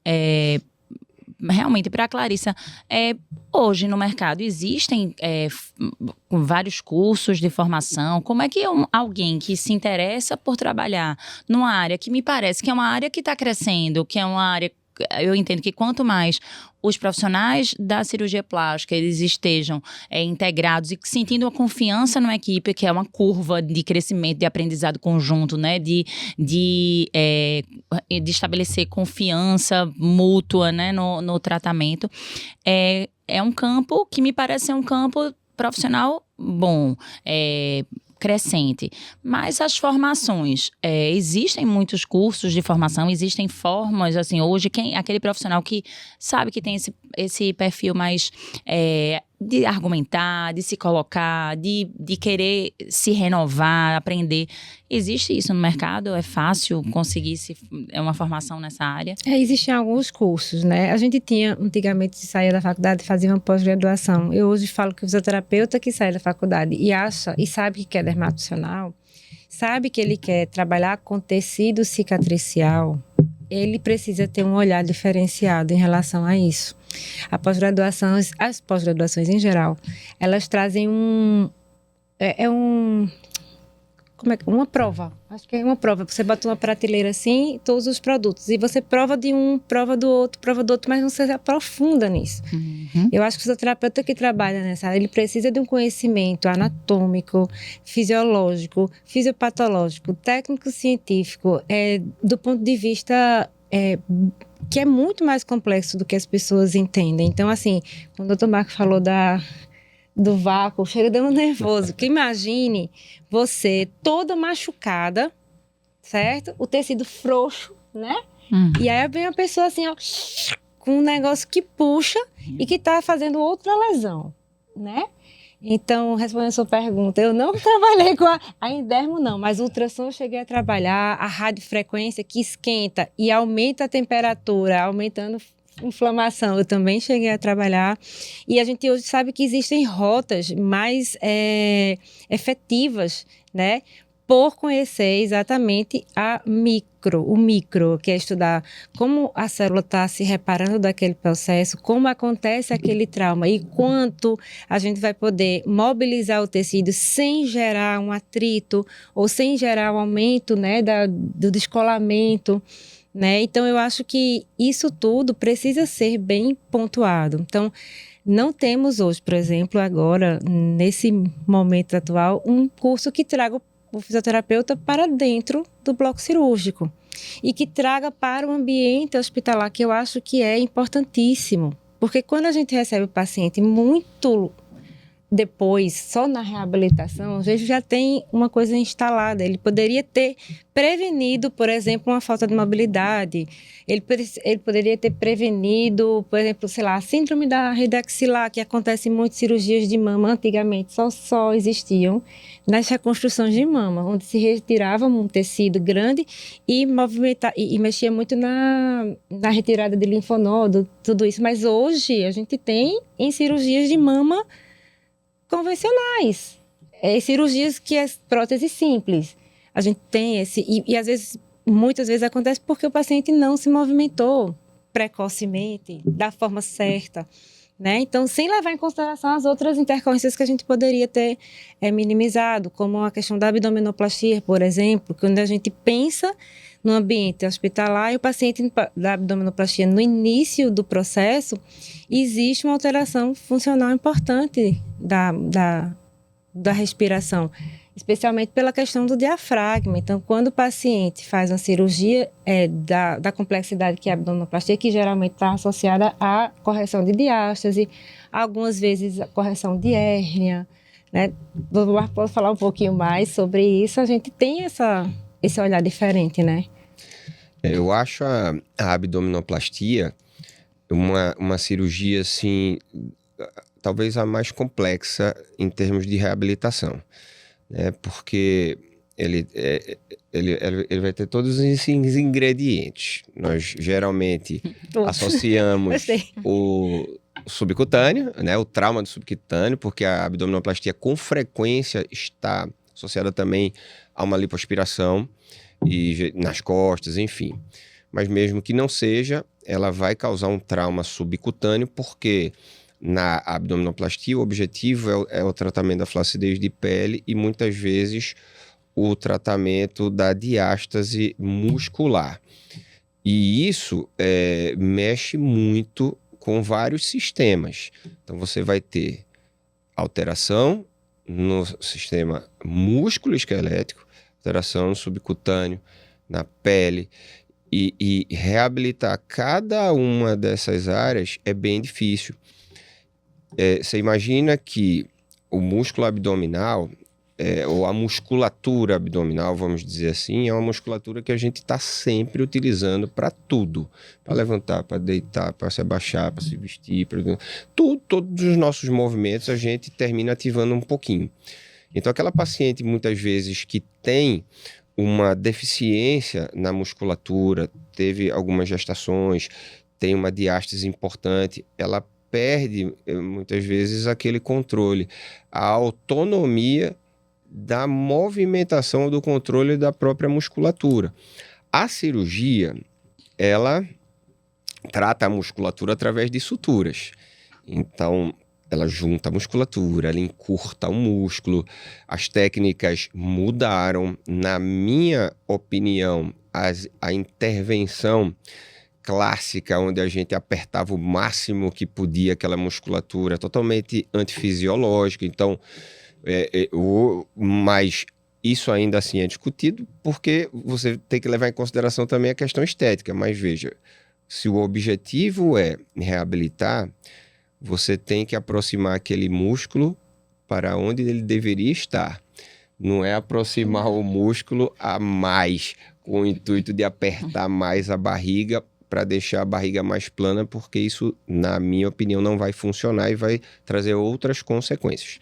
realmente, para a Clarissa, hoje no mercado existem vários cursos de formação. Como é que alguém que se interessa por trabalhar numa área que me parece que é uma área que está crescendo, que é uma área... Eu entendo que quanto mais os profissionais da cirurgia plástica eles estejam integrados e sentindo uma confiança numa equipe, que é uma curva de crescimento, de aprendizado conjunto, né? De estabelecer confiança mútua, né? no tratamento. É um campo que me parece ser um campo profissional bom, crescente. Mas as formações, existem muitos cursos de formação, existem formas, assim, hoje, aquele profissional que sabe que tem esse perfil mais de argumentar, de se colocar, de querer se renovar, aprender. Existe isso no mercado? É fácil conseguir uma formação nessa área? Existem alguns cursos, né? A gente tinha, antigamente, se saía da faculdade, fazia uma pós-graduação. Eu hoje falo que o fisioterapeuta que sai da faculdade e sabe que quer dermatofissional, sabe que ele quer trabalhar com tecido cicatricial, ele precisa ter um olhar diferenciado em relação a isso. As pós-graduações em geral, elas trazem uma prova. Acho que é uma prova. Você bota uma prateleira assim, todos os produtos. E você prova de um, prova do outro, mas não se aprofunda nisso. Uhum. Eu acho que o fisioterapeuta que trabalha nessa área, ele precisa de um conhecimento anatômico, fisiológico, fisiopatológico, técnico-científico, do ponto de vista... que é muito mais complexo do que as pessoas entendem. Então, assim, quando o Dr. Marco falou do vácuo, chega dando nervoso. Que imagine você toda machucada, certo? O tecido frouxo, né? E aí vem a pessoa assim, ó, com um negócio que puxa e que tá fazendo outra lesão, né? Então, respondendo a sua pergunta, eu não trabalhei com a endermo, não, mas o ultrassom eu cheguei a trabalhar, a radiofrequência que esquenta e aumenta a temperatura, aumentando inflamação, eu também cheguei a trabalhar. E a gente hoje sabe que existem rotas mais efetivas, né? Por conhecer exatamente o micro, que é estudar como a célula está se reparando daquele processo, como acontece aquele trauma e quanto a gente vai poder mobilizar o tecido sem gerar um atrito ou sem gerar um aumento, né, do descolamento, né? Então, eu acho que isso tudo precisa ser bem pontuado. Então, não temos hoje, por exemplo, agora, nesse momento atual, um curso que traga o fisioterapeuta para dentro do bloco cirúrgico e que traga para o ambiente hospitalar, que eu acho que é importantíssimo. Porque quando a gente recebe o paciente muito depois, só na reabilitação, às vezes já tem uma coisa instalada. Ele poderia ter prevenido, por exemplo, uma falta de mobilidade. Ele poderia ter prevenido, por exemplo, sei lá, a síndrome da rede axilar, que acontece em muitas cirurgias de mama. Antigamente só existiam nas reconstruções de mama, onde se retirava um tecido grande e mexia muito na retirada de linfonodo, tudo isso. Mas hoje a gente tem em cirurgias de mama convencionais, cirurgias que é prótese simples. A gente tem e às vezes, muitas vezes acontece porque o paciente não se movimentou precocemente, da forma certa, né? Então, sem levar em consideração as outras intercorrências que a gente poderia ter minimizado, como a questão da abdominoplastia, por exemplo, quando a gente pensa no ambiente hospitalar e o paciente da abdominoplastia no início do processo, existe uma alteração funcional importante da respiração, especialmente pela questão do diafragma. Então, quando o paciente faz uma cirurgia da complexidade que é a abdominoplastia, que geralmente está associada à correção de diástase, algumas vezes a correção de hérnia, né? Posso falar um pouquinho mais sobre isso? A gente tem esse olhar diferente, né? Eu acho a abdominoplastia uma cirurgia, assim, talvez a mais complexa em termos de reabilitação, né? Porque ele vai ter todos esses ingredientes. Nós geralmente associamos o subcutâneo, né? O trauma do subcutâneo, porque a abdominoplastia com frequência está associada também a uma lipoaspiração e nas costas, enfim. Mas mesmo que não seja, ela vai causar um trauma subcutâneo, porque na abdominoplastia o objetivo é o tratamento da flacidez de pele e muitas vezes o tratamento da diástase muscular. E isso mexe muito com vários sistemas. Então você vai ter alteração no sistema músculo-esquelético, alteração no subcutâneo, na pele, e reabilitar cada uma dessas áreas é bem difícil. Você imagina que o músculo abdominal, ou a musculatura abdominal, vamos dizer assim, é uma musculatura que a gente está sempre utilizando para tudo. Para levantar, para deitar, para se abaixar, para se vestir, todos os nossos movimentos a gente termina ativando um pouquinho. Então, aquela paciente, muitas vezes, que tem uma deficiência na musculatura, teve algumas gestações, tem uma diástase importante, ela perde, muitas vezes, aquele controle, a autonomia da movimentação do controle da própria musculatura. A cirurgia, ela trata a musculatura através de suturas. Então, ela junta a musculatura, ela encurta o músculo. As técnicas mudaram. Na minha opinião, a intervenção clássica, onde a gente apertava o máximo que podia aquela musculatura, totalmente antifisiológica. Então, mas isso ainda assim é discutido, porque você tem que levar em consideração também a questão estética. Mas veja, se o objetivo é reabilitar, você tem que aproximar aquele músculo para onde ele deveria estar. Não é aproximar o músculo a mais, com o intuito de apertar mais a barriga para deixar a barriga mais plana, porque isso, na minha opinião, não vai funcionar e vai trazer outras consequências.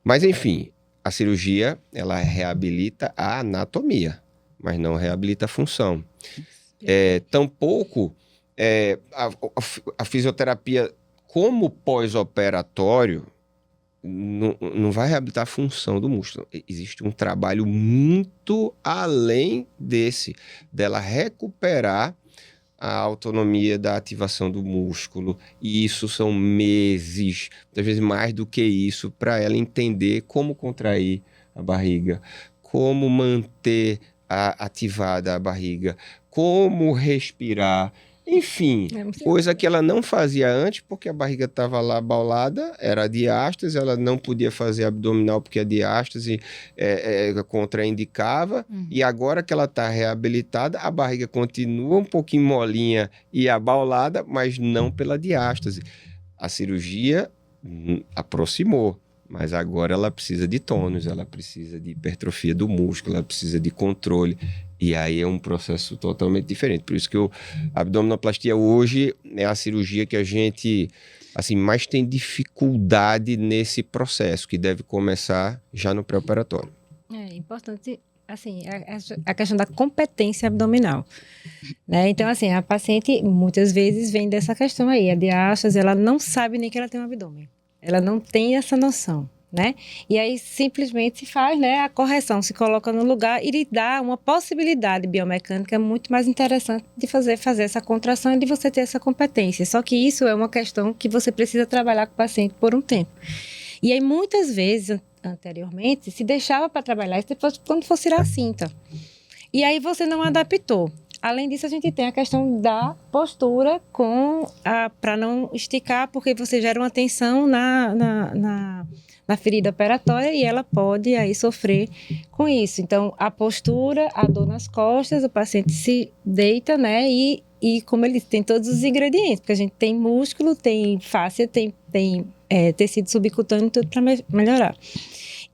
Mas, enfim, a cirurgia, ela reabilita a anatomia, mas não reabilita a função. Tampouco a fisioterapia, como pós-operatório, não vai reabilitar a função do músculo. Existe um trabalho muito além dela recuperar a autonomia da ativação do músculo, e isso são meses, muitas vezes mais do que isso, para ela entender como contrair a barriga, como manter ativada a barriga, como respirar, enfim, coisa que ela não fazia antes, porque a barriga estava lá abaulada, era a diástase, ela não podia fazer abdominal porque a diástase contraindicava, e agora que ela está reabilitada, a barriga continua um pouquinho molinha e abaulada, mas não pela diástase. A cirurgia aproximou, mas agora ela precisa de tônus, ela precisa de hipertrofia do músculo, ela precisa de controle. E aí é um processo totalmente diferente. Por isso que a abdominoplastia hoje é a cirurgia que a gente assim, mais tem dificuldade nesse processo, que deve começar já no pré-operatório. É importante, assim, a questão da competência abdominal, né? Então, assim, a paciente muitas vezes vem dessa questão aí. A diástase, ela não sabe nem que ela tem um abdômen. Ela não tem essa noção. né? E aí simplesmente se faz, né, a correção, se coloca no lugar e lhe dá uma possibilidade biomecânica muito mais interessante de fazer essa contração e de você ter essa competência. Só que isso é uma questão que você precisa trabalhar com o paciente por um tempo. E aí muitas vezes, anteriormente, se deixava para trabalhar isso depois quando fosse tirar a cinta. E aí você não adaptou. Além disso, a gente tem a questão da postura para não esticar, porque você gera uma tensão na ferida operatória e ela pode aí sofrer com isso. Então, a postura, a dor nas costas, o paciente se deita, né? E como ele tem todos os ingredientes, porque a gente tem músculo, tem fáscia, tem tecido subcutâneo, tudo para melhorar.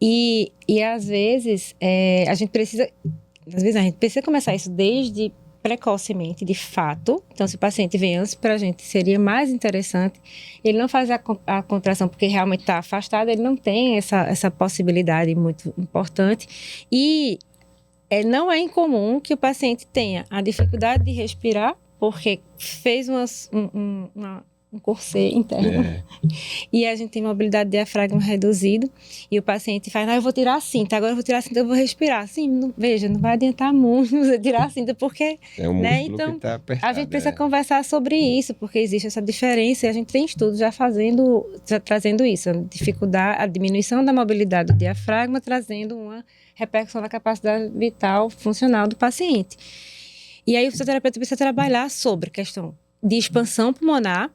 E às vezes, a gente precisa começar isso desde precocemente, de fato. Então, se o paciente vem antes, para a gente seria mais interessante ele não fazer a contração porque realmente está afastado, ele não tem essa possibilidade muito importante. E não é incomum que o paciente tenha a dificuldade de respirar porque fez um corset interno. E a gente tem mobilidade de diafragma reduzido e o paciente faz, eu vou tirar a cinta, agora eu vou tirar a cinta, eu vou respirar. Sim, veja, não vai adiantar muito você tirar a cinta, porque... É um músculo então, que tá apertado. A gente precisa conversar sobre isso, porque existe essa diferença e a gente tem estudos já trazendo isso, a diminuição da mobilidade do diafragma, trazendo uma repercussão na capacidade vital funcional do paciente. E aí o fisioterapeuta precisa trabalhar sobre a questão de expansão pulmonar,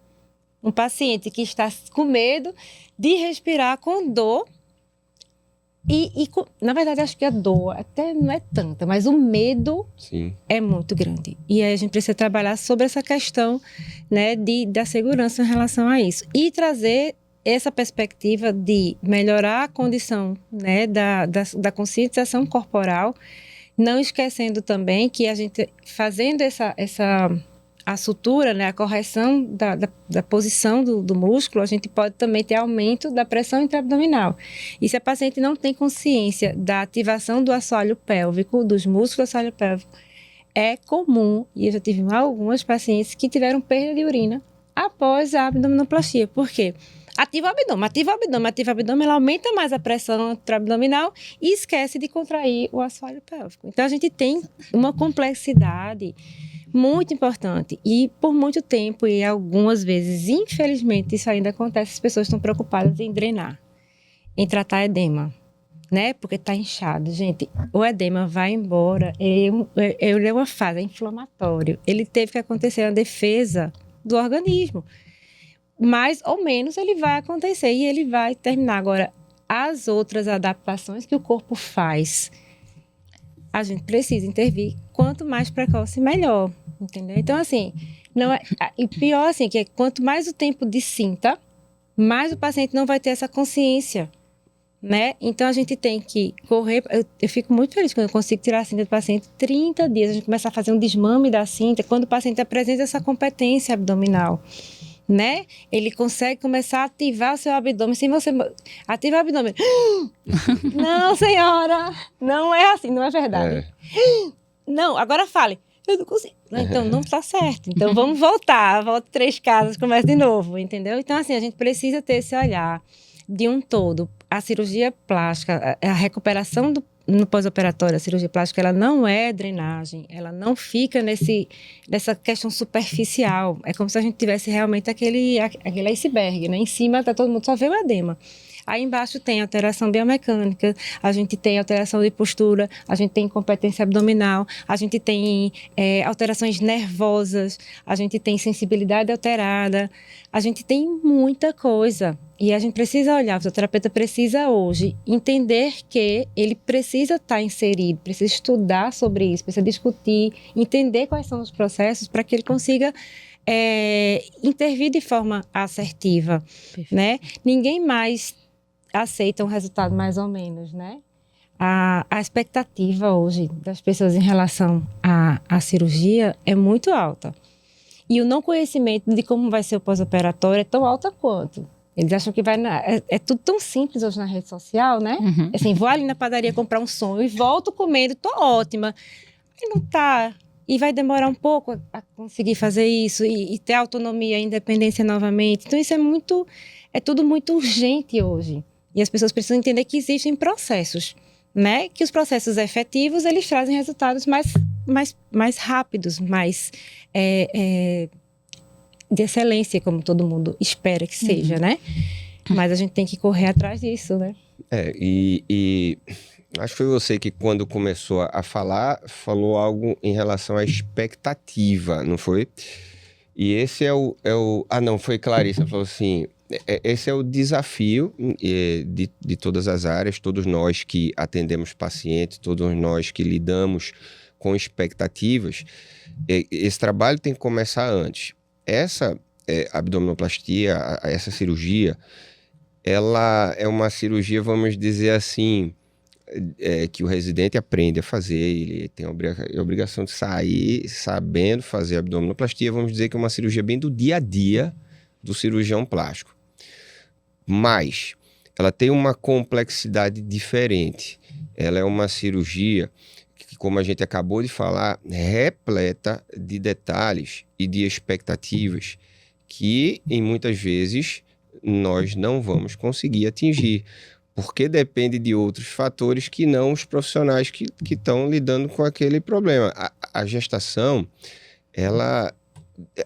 um paciente que está com medo de respirar com dor na verdade, acho que a dor até não é tanta, mas o medo Sim. é muito grande. E aí a gente precisa trabalhar sobre essa questão, né, da segurança em relação a isso. E trazer essa perspectiva de melhorar a condição, né, da conscientização corporal, não esquecendo também que a gente, fazendo a sutura, né, a correção da posição do músculo, a gente pode também ter aumento da pressão intraabdominal. E se a paciente não tem consciência da ativação do assoalho pélvico, dos músculos do assoalho pélvico, é comum, e eu já tive algumas pacientes que tiveram perda de urina após a abdominoplastia. Por quê? Ativa o abdômen, ela aumenta mais a pressão intraabdominal e esquece de contrair o assoalho pélvico. Então, a gente tem uma complexidade muito importante. E por muito tempo, e algumas vezes, infelizmente, isso ainda acontece, as pessoas estão preocupadas em drenar, em tratar edema, né? Porque está inchado. Gente, o edema vai embora, ele é uma fase, é inflamatório. Ele teve que acontecer a defesa do organismo. Mais ou menos ele vai acontecer e ele vai terminar. Agora, as outras adaptações que o corpo faz, a gente precisa intervir. Quanto mais precoce, melhor. Entendeu? Então, assim, não é... E pior, assim, que quanto mais o tempo de cinta, mais o paciente não vai ter essa consciência, né? Então, a gente tem que correr... Eu fico muito feliz quando eu consigo tirar a cinta do paciente 30 dias. A gente começa a fazer um desmame da cinta, quando o paciente apresenta essa competência abdominal, né? Ele consegue começar a ativar o seu abdômen. Se você ativa o abdômen... Não, senhora! Não é assim, não é verdade. Não, agora fale. Eu não consigo. Então, não está certo. Então, vamos voltar. Volta 3 casas, começa de novo, entendeu? Então, assim, a gente precisa ter esse olhar de um todo. A cirurgia plástica, a recuperação no pós-operatório, a cirurgia plástica, ela não é drenagem. Ela não fica nessa questão superficial. É como se a gente tivesse realmente aquele iceberg, né? Em cima, todo mundo só vê o edema. Aí embaixo tem alteração biomecânica, a gente tem alteração de postura, a gente tem incompetência abdominal, a gente tem alterações nervosas, a gente tem sensibilidade alterada, a gente tem muita coisa. E a gente precisa olhar, o fisioterapeuta precisa hoje entender que ele precisa estar inserido, precisa estudar sobre isso, precisa discutir, entender quais são os processos para que ele consiga intervir de forma assertiva, né? Ninguém mais aceita um resultado mais ou menos, né? A expectativa hoje das pessoas em relação à cirurgia é muito alta. E o não conhecimento de como vai ser o pós-operatório é tão alta quanto. Eles acham que é tudo tão simples hoje na rede social, né? Uhum. Assim, vou ali na padaria comprar um sonho e volto comendo, tô ótima. E não tá. E vai demorar um pouco a conseguir fazer isso e ter autonomia e independência novamente. Então, isso é tudo muito urgente hoje. E as pessoas precisam entender que existem processos, né? Que os processos efetivos, eles trazem resultados mais rápidos, mais de excelência, como todo mundo espera que seja, né? Mas a gente tem que correr atrás disso, né? E acho que foi você que, quando começou a falar, falou algo em relação à expectativa, não foi? E esse é o... não, foi Clarissa, falou assim, esse é o desafio de todas as áreas, todos nós que atendemos pacientes, todos nós que lidamos com expectativas, esse trabalho tem que começar antes. Essa abdominoplastia, essa cirurgia, ela é uma cirurgia, vamos dizer assim, que o residente aprende a fazer, ele tem a obrigação de sair sabendo fazer abdominoplastia, vamos dizer que é uma cirurgia bem do dia a dia do cirurgião plástico. Mas ela tem uma complexidade diferente. Ela é uma cirurgia que, como a gente acabou de falar, repleta de detalhes e de expectativas que, em muitas vezes, nós não vamos conseguir atingir, porque depende de outros fatores que não os profissionais que estão lidando com aquele problema. A gestação, ela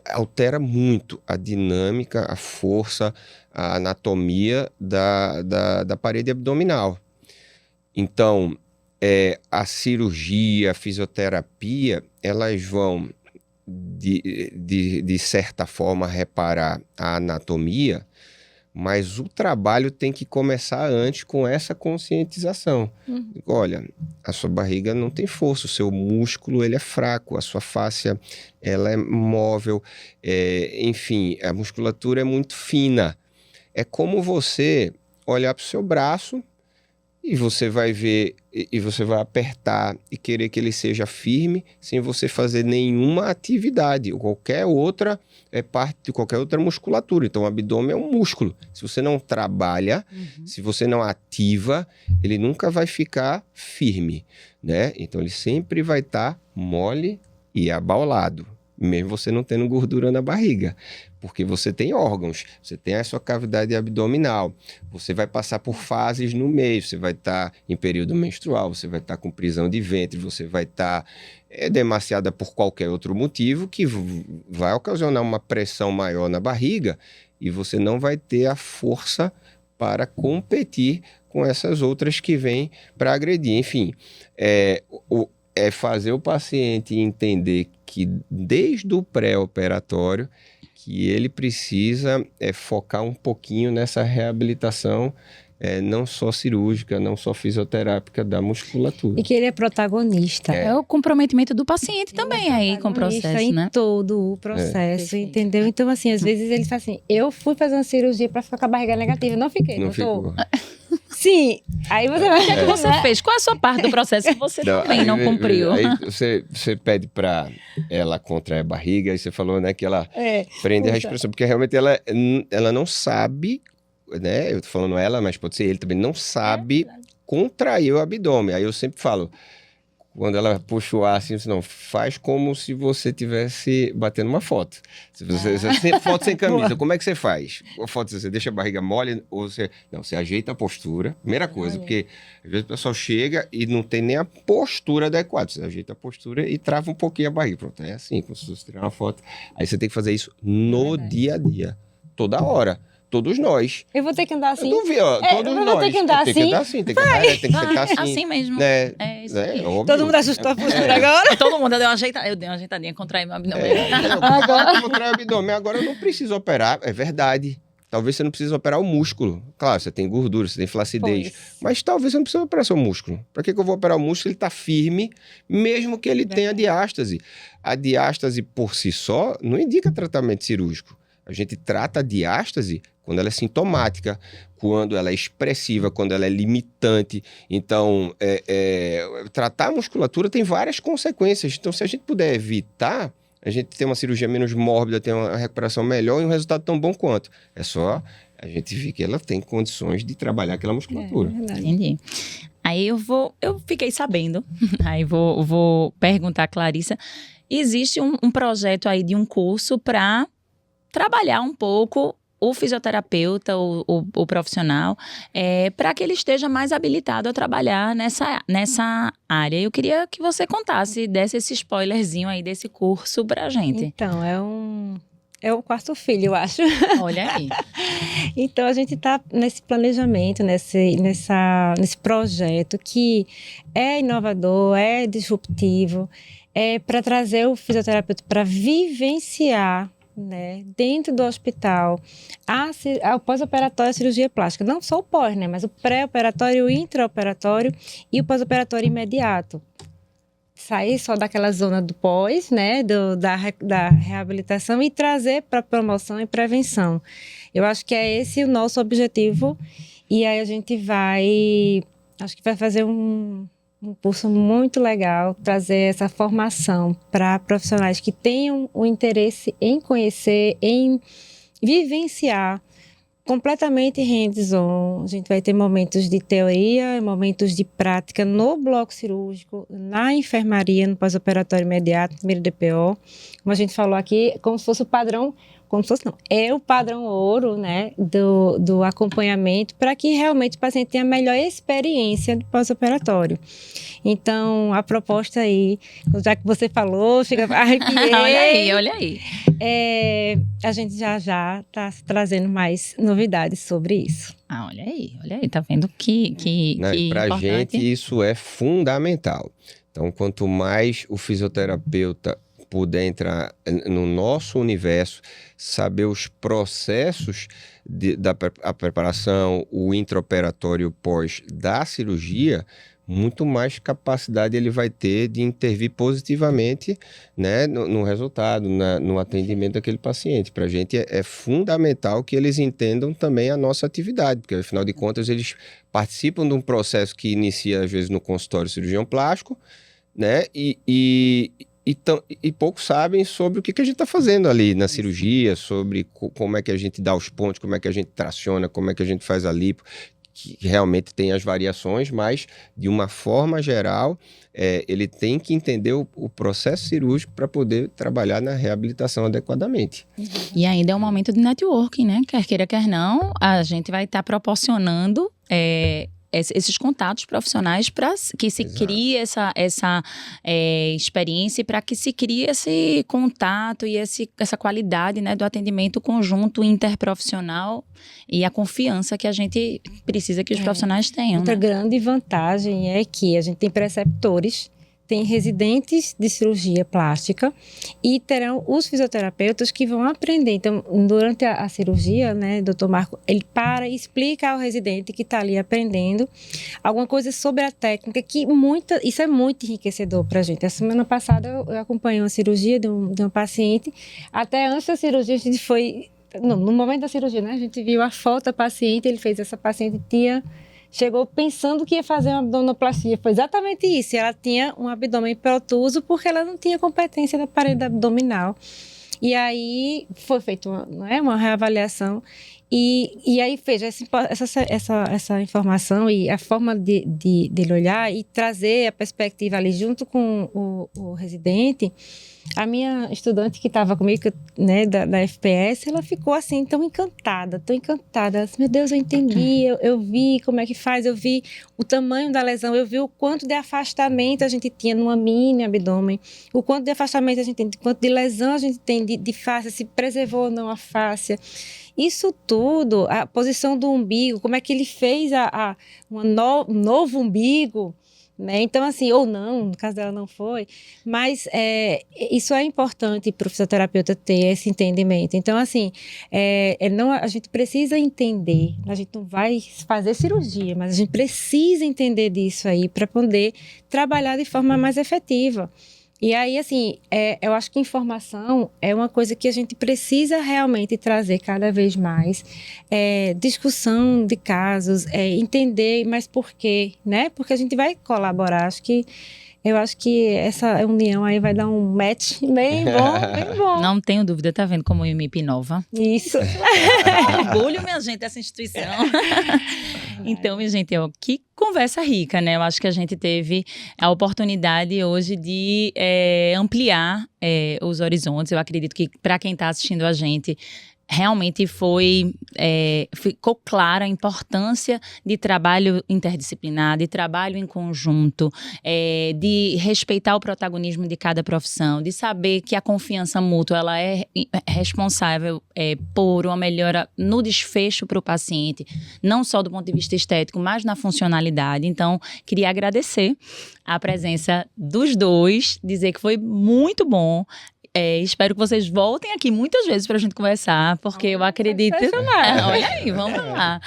altera muito a dinâmica, a força, a anatomia da parede abdominal. Então, a cirurgia, a fisioterapia, elas vão, de certa forma, reparar a anatomia, mas o trabalho tem que começar antes com essa conscientização. Olha, a sua barriga não tem força, o seu músculo ele é fraco, a sua fáscia ela é móvel, enfim, a musculatura é muito fina. É como você olhar para o seu braço e você vai ver, e você vai apertar e querer que ele seja firme sem você fazer nenhuma atividade ou qualquer outra parte de qualquer outra musculatura. Então o abdômen é um músculo. Se você não trabalha, se você não ativa, ele nunca vai ficar firme, né? Então ele sempre vai estar mole e abaulado, mesmo você não tendo gordura na barriga, porque você tem órgãos, você tem a sua cavidade abdominal, você vai passar por fases no meio, você vai estar em período menstrual, você vai estar com prisão de ventre, você vai estar demasiada por qualquer outro motivo que vai ocasionar uma pressão maior na barriga e você não vai ter a força para competir com essas outras que vêm para agredir. Enfim, é fazer o paciente entender que desde o pré-operatório que ele precisa focar um pouquinho nessa reabilitação, não só cirúrgica, não só fisioterápica da musculatura. E que ele é protagonista. É o comprometimento do paciente também aí com o processo, em né? todo o processo, entendeu? Então, assim, às vezes ele fala assim, eu fui fazer uma cirurgia para ficar com a barriga negativa, não fiquei, não ficou. Sim, aí você vai... O que é que você fez? Qual é a sua parte do processo que você também não cumpriu? Aí você pede para ela contrair a barriga, aí você falou, né, que ela prende a respiração, porque realmente ela não sabe, né, eu tô falando ela, mas pode ser ele também, não sabe contrair o abdômen. Aí eu sempre falo, quando ela puxa o ar assim, não, faz como se você estivesse batendo uma foto. Se você foto sem camisa, como é que você faz? A foto você deixa a barriga mole ou você... Não, você ajeita a postura, primeira coisa, porque às vezes o pessoal chega e não tem nem a postura adequada. Você ajeita a postura e trava um pouquinho a barriga. Pronto, é assim, como se você tirar uma foto. Aí você tem que fazer isso no dia a dia, toda hora. Todos nós. Eu vou ter que andar assim? Eu não vi, ó, todos nós. Vou ter que andar assim? Tem que andar assim, tem que sentar assim. Assim mesmo. Isso aí. Todo mundo assustou a postura agora? Todo mundo deu uma ajeitadinha. Eu dei uma ajeitadinha, contraí meu abdômen. Agora contrai o abdômen. Agora eu não preciso operar, é verdade. Talvez você não precise operar o músculo. Claro, você tem gordura, você tem flacidez. Mas talvez você não precise operar seu músculo. Para que eu vou operar o músculo? Ele está firme, mesmo que ele tenha diástase. A diástase por si só não indica tratamento cirúrgico. A gente trata a diástase quando ela é sintomática, quando ela é expressiva, quando ela é limitante. Então, tratar a musculatura tem várias consequências. Então, se a gente puder evitar, a gente tem uma cirurgia menos mórbida, tem uma recuperação melhor e um resultado tão bom quanto. É só a gente ver que ela tem condições de trabalhar aquela musculatura. Entendi. Aí eu fiquei sabendo, aí vou perguntar a Clarissa, existe um projeto aí de um curso para trabalhar um pouco o fisioterapeuta, o profissional, para que ele esteja mais habilitado a trabalhar nessa área. Eu queria que você contasse, desse esse spoilerzinho aí desse curso pra gente. Então, é o quarto filho, eu acho. Olha aí. Então, a gente está nesse planejamento, nesse projeto que é inovador, é disruptivo, para trazer o fisioterapeuta para vivenciar, né, dentro do hospital, o pós-operatório, a cirurgia plástica. Não só o pós, né, mas o pré-operatório, o intraoperatório e o pós-operatório imediato. Sair só daquela zona do pós, né, da reabilitação e trazer para promoção e prevenção. Eu acho que é esse o nosso objetivo. E aí a gente acho que vai fazer um curso muito legal, trazer essa formação para profissionais que tenham o interesse em conhecer, em vivenciar, completamente hands-on. A gente vai ter momentos de teoria, momentos de prática no bloco cirúrgico, na enfermaria, no pós-operatório imediato, primeiro DPO. Como a gente falou aqui, como se fosse o padrão, como se fosse não, é o padrão ouro, né, do acompanhamento, para que realmente o paciente tenha a melhor experiência do pós-operatório. Então, a proposta aí, já que você falou, chega a arrepiei. Olha aí. A gente já está trazendo mais novidades sobre isso. Olha aí, tá vendo que Para a importante. gente isso é fundamental. Então, quanto mais o fisioterapeuta puder entrar no nosso universo, saber os processos da preparação, o intraoperatório pós da cirurgia, muito mais capacidade ele vai ter de intervir positivamente, né, no resultado, no atendimento daquele paciente. Para a gente é fundamental que eles entendam também a nossa atividade, porque afinal de contas eles participam de um processo que inicia às vezes no consultório cirurgião plástico, né, e poucos sabem sobre o que a gente está fazendo ali na cirurgia, sobre como é que a gente dá os pontos, como é que a gente traciona, como é que a gente faz a lipo, que realmente tem as variações, mas de uma forma geral, ele tem que entender o processo cirúrgico para poder trabalhar na reabilitação adequadamente. E ainda é um momento de networking, né? Quer queira, quer não, a gente vai estar proporcionando esses contatos profissionais para que se crie essa experiência, para que se crie esse contato e essa qualidade, né, do atendimento conjunto interprofissional e a confiança que a gente precisa que os profissionais tenham. Outra né? grande vantagem é que a gente tem preceptores, tem residentes de cirurgia plástica e terão os fisioterapeutas que vão aprender. Então, durante a cirurgia, né, doutor Marco, ele para e explica ao residente que está ali aprendendo alguma coisa sobre a técnica, isso é muito enriquecedor para a gente. A semana passada eu acompanhei uma cirurgia de uma paciente, até antes da cirurgia a gente foi... Não, no momento da cirurgia, né, a gente viu a foto da paciente, ele fez essa paciente chegou pensando que ia fazer uma abdominoplastia. Foi exatamente isso. Ela tinha um abdômen protuso porque ela não tinha competência da parede abdominal. E aí foi feita uma reavaliação. E aí fez essa informação e a forma dele olhar e trazer a perspectiva ali junto com o residente. A minha estudante que estava comigo, né, da FPS, ela ficou assim, tão encantada. Assim, meu Deus, eu entendi, eu vi como é que faz, eu vi o tamanho da lesão, eu vi o quanto de afastamento a gente tinha numa mini abdômen, o quanto de afastamento a gente tem, quanto de lesão a gente tem de fáscia, se preservou ou não a fáscia. Isso tudo, a posição do umbigo, como é que ele fez um novo umbigo, né? Então, assim, ou não, no caso dela não foi, mas isso é importante para o fisioterapeuta ter esse entendimento. Então, assim, a gente precisa entender, a gente não vai fazer cirurgia, mas a gente precisa entender disso aí para poder trabalhar de forma mais efetiva. E aí, assim, eu acho que informação é uma coisa que a gente precisa realmente trazer cada vez mais. Discussão de casos, entender, mas por quê, né? Porque a gente vai colaborar. Eu acho que essa união aí vai dar um match bem bom. Não tenho dúvida, tá vendo como eu me inova? Isso. Orgulho, minha gente, dessa instituição. Então, minha gente, que conversa rica, né? Eu acho que a gente teve a oportunidade hoje de ampliar os horizontes. Eu acredito que para quem está assistindo a gente, realmente ficou clara a importância de trabalho interdisciplinar, de trabalho em conjunto, de respeitar o protagonismo de cada profissão, de saber que a confiança mútua ela é responsável por uma melhora no desfecho para o paciente, não só do ponto de vista estético, mas na funcionalidade. Então, queria agradecer a presença dos dois, dizer que foi muito bom. Espero que vocês voltem aqui muitas vezes para a gente conversar, porque eu acredito... Olha aí, vamos lá.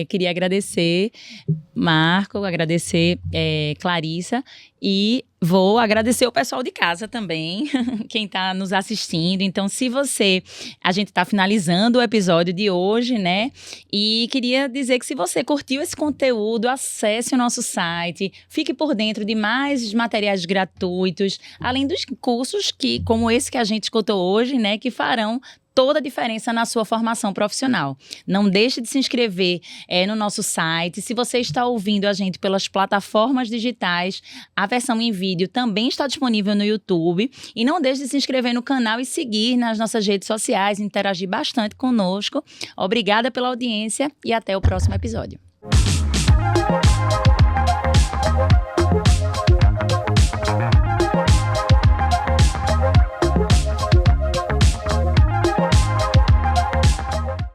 Queria agradecer Marco, agradecer Clarissa e vou agradecer o pessoal de casa também, quem está nos assistindo. Então, a gente está finalizando o episódio de hoje, né? E queria dizer que se você curtiu esse conteúdo, acesse o nosso site, fique por dentro de mais materiais gratuitos, além dos cursos como esse que a gente escutou hoje, né? Que farão toda a diferença na sua formação profissional. Não deixe de se inscrever no nosso site. Se você está ouvindo a gente pelas plataformas digitais, a versão em vídeo também está disponível no YouTube. E não deixe de se inscrever no canal e seguir nas nossas redes sociais, interagir bastante conosco. Obrigada pela audiência e até o próximo episódio.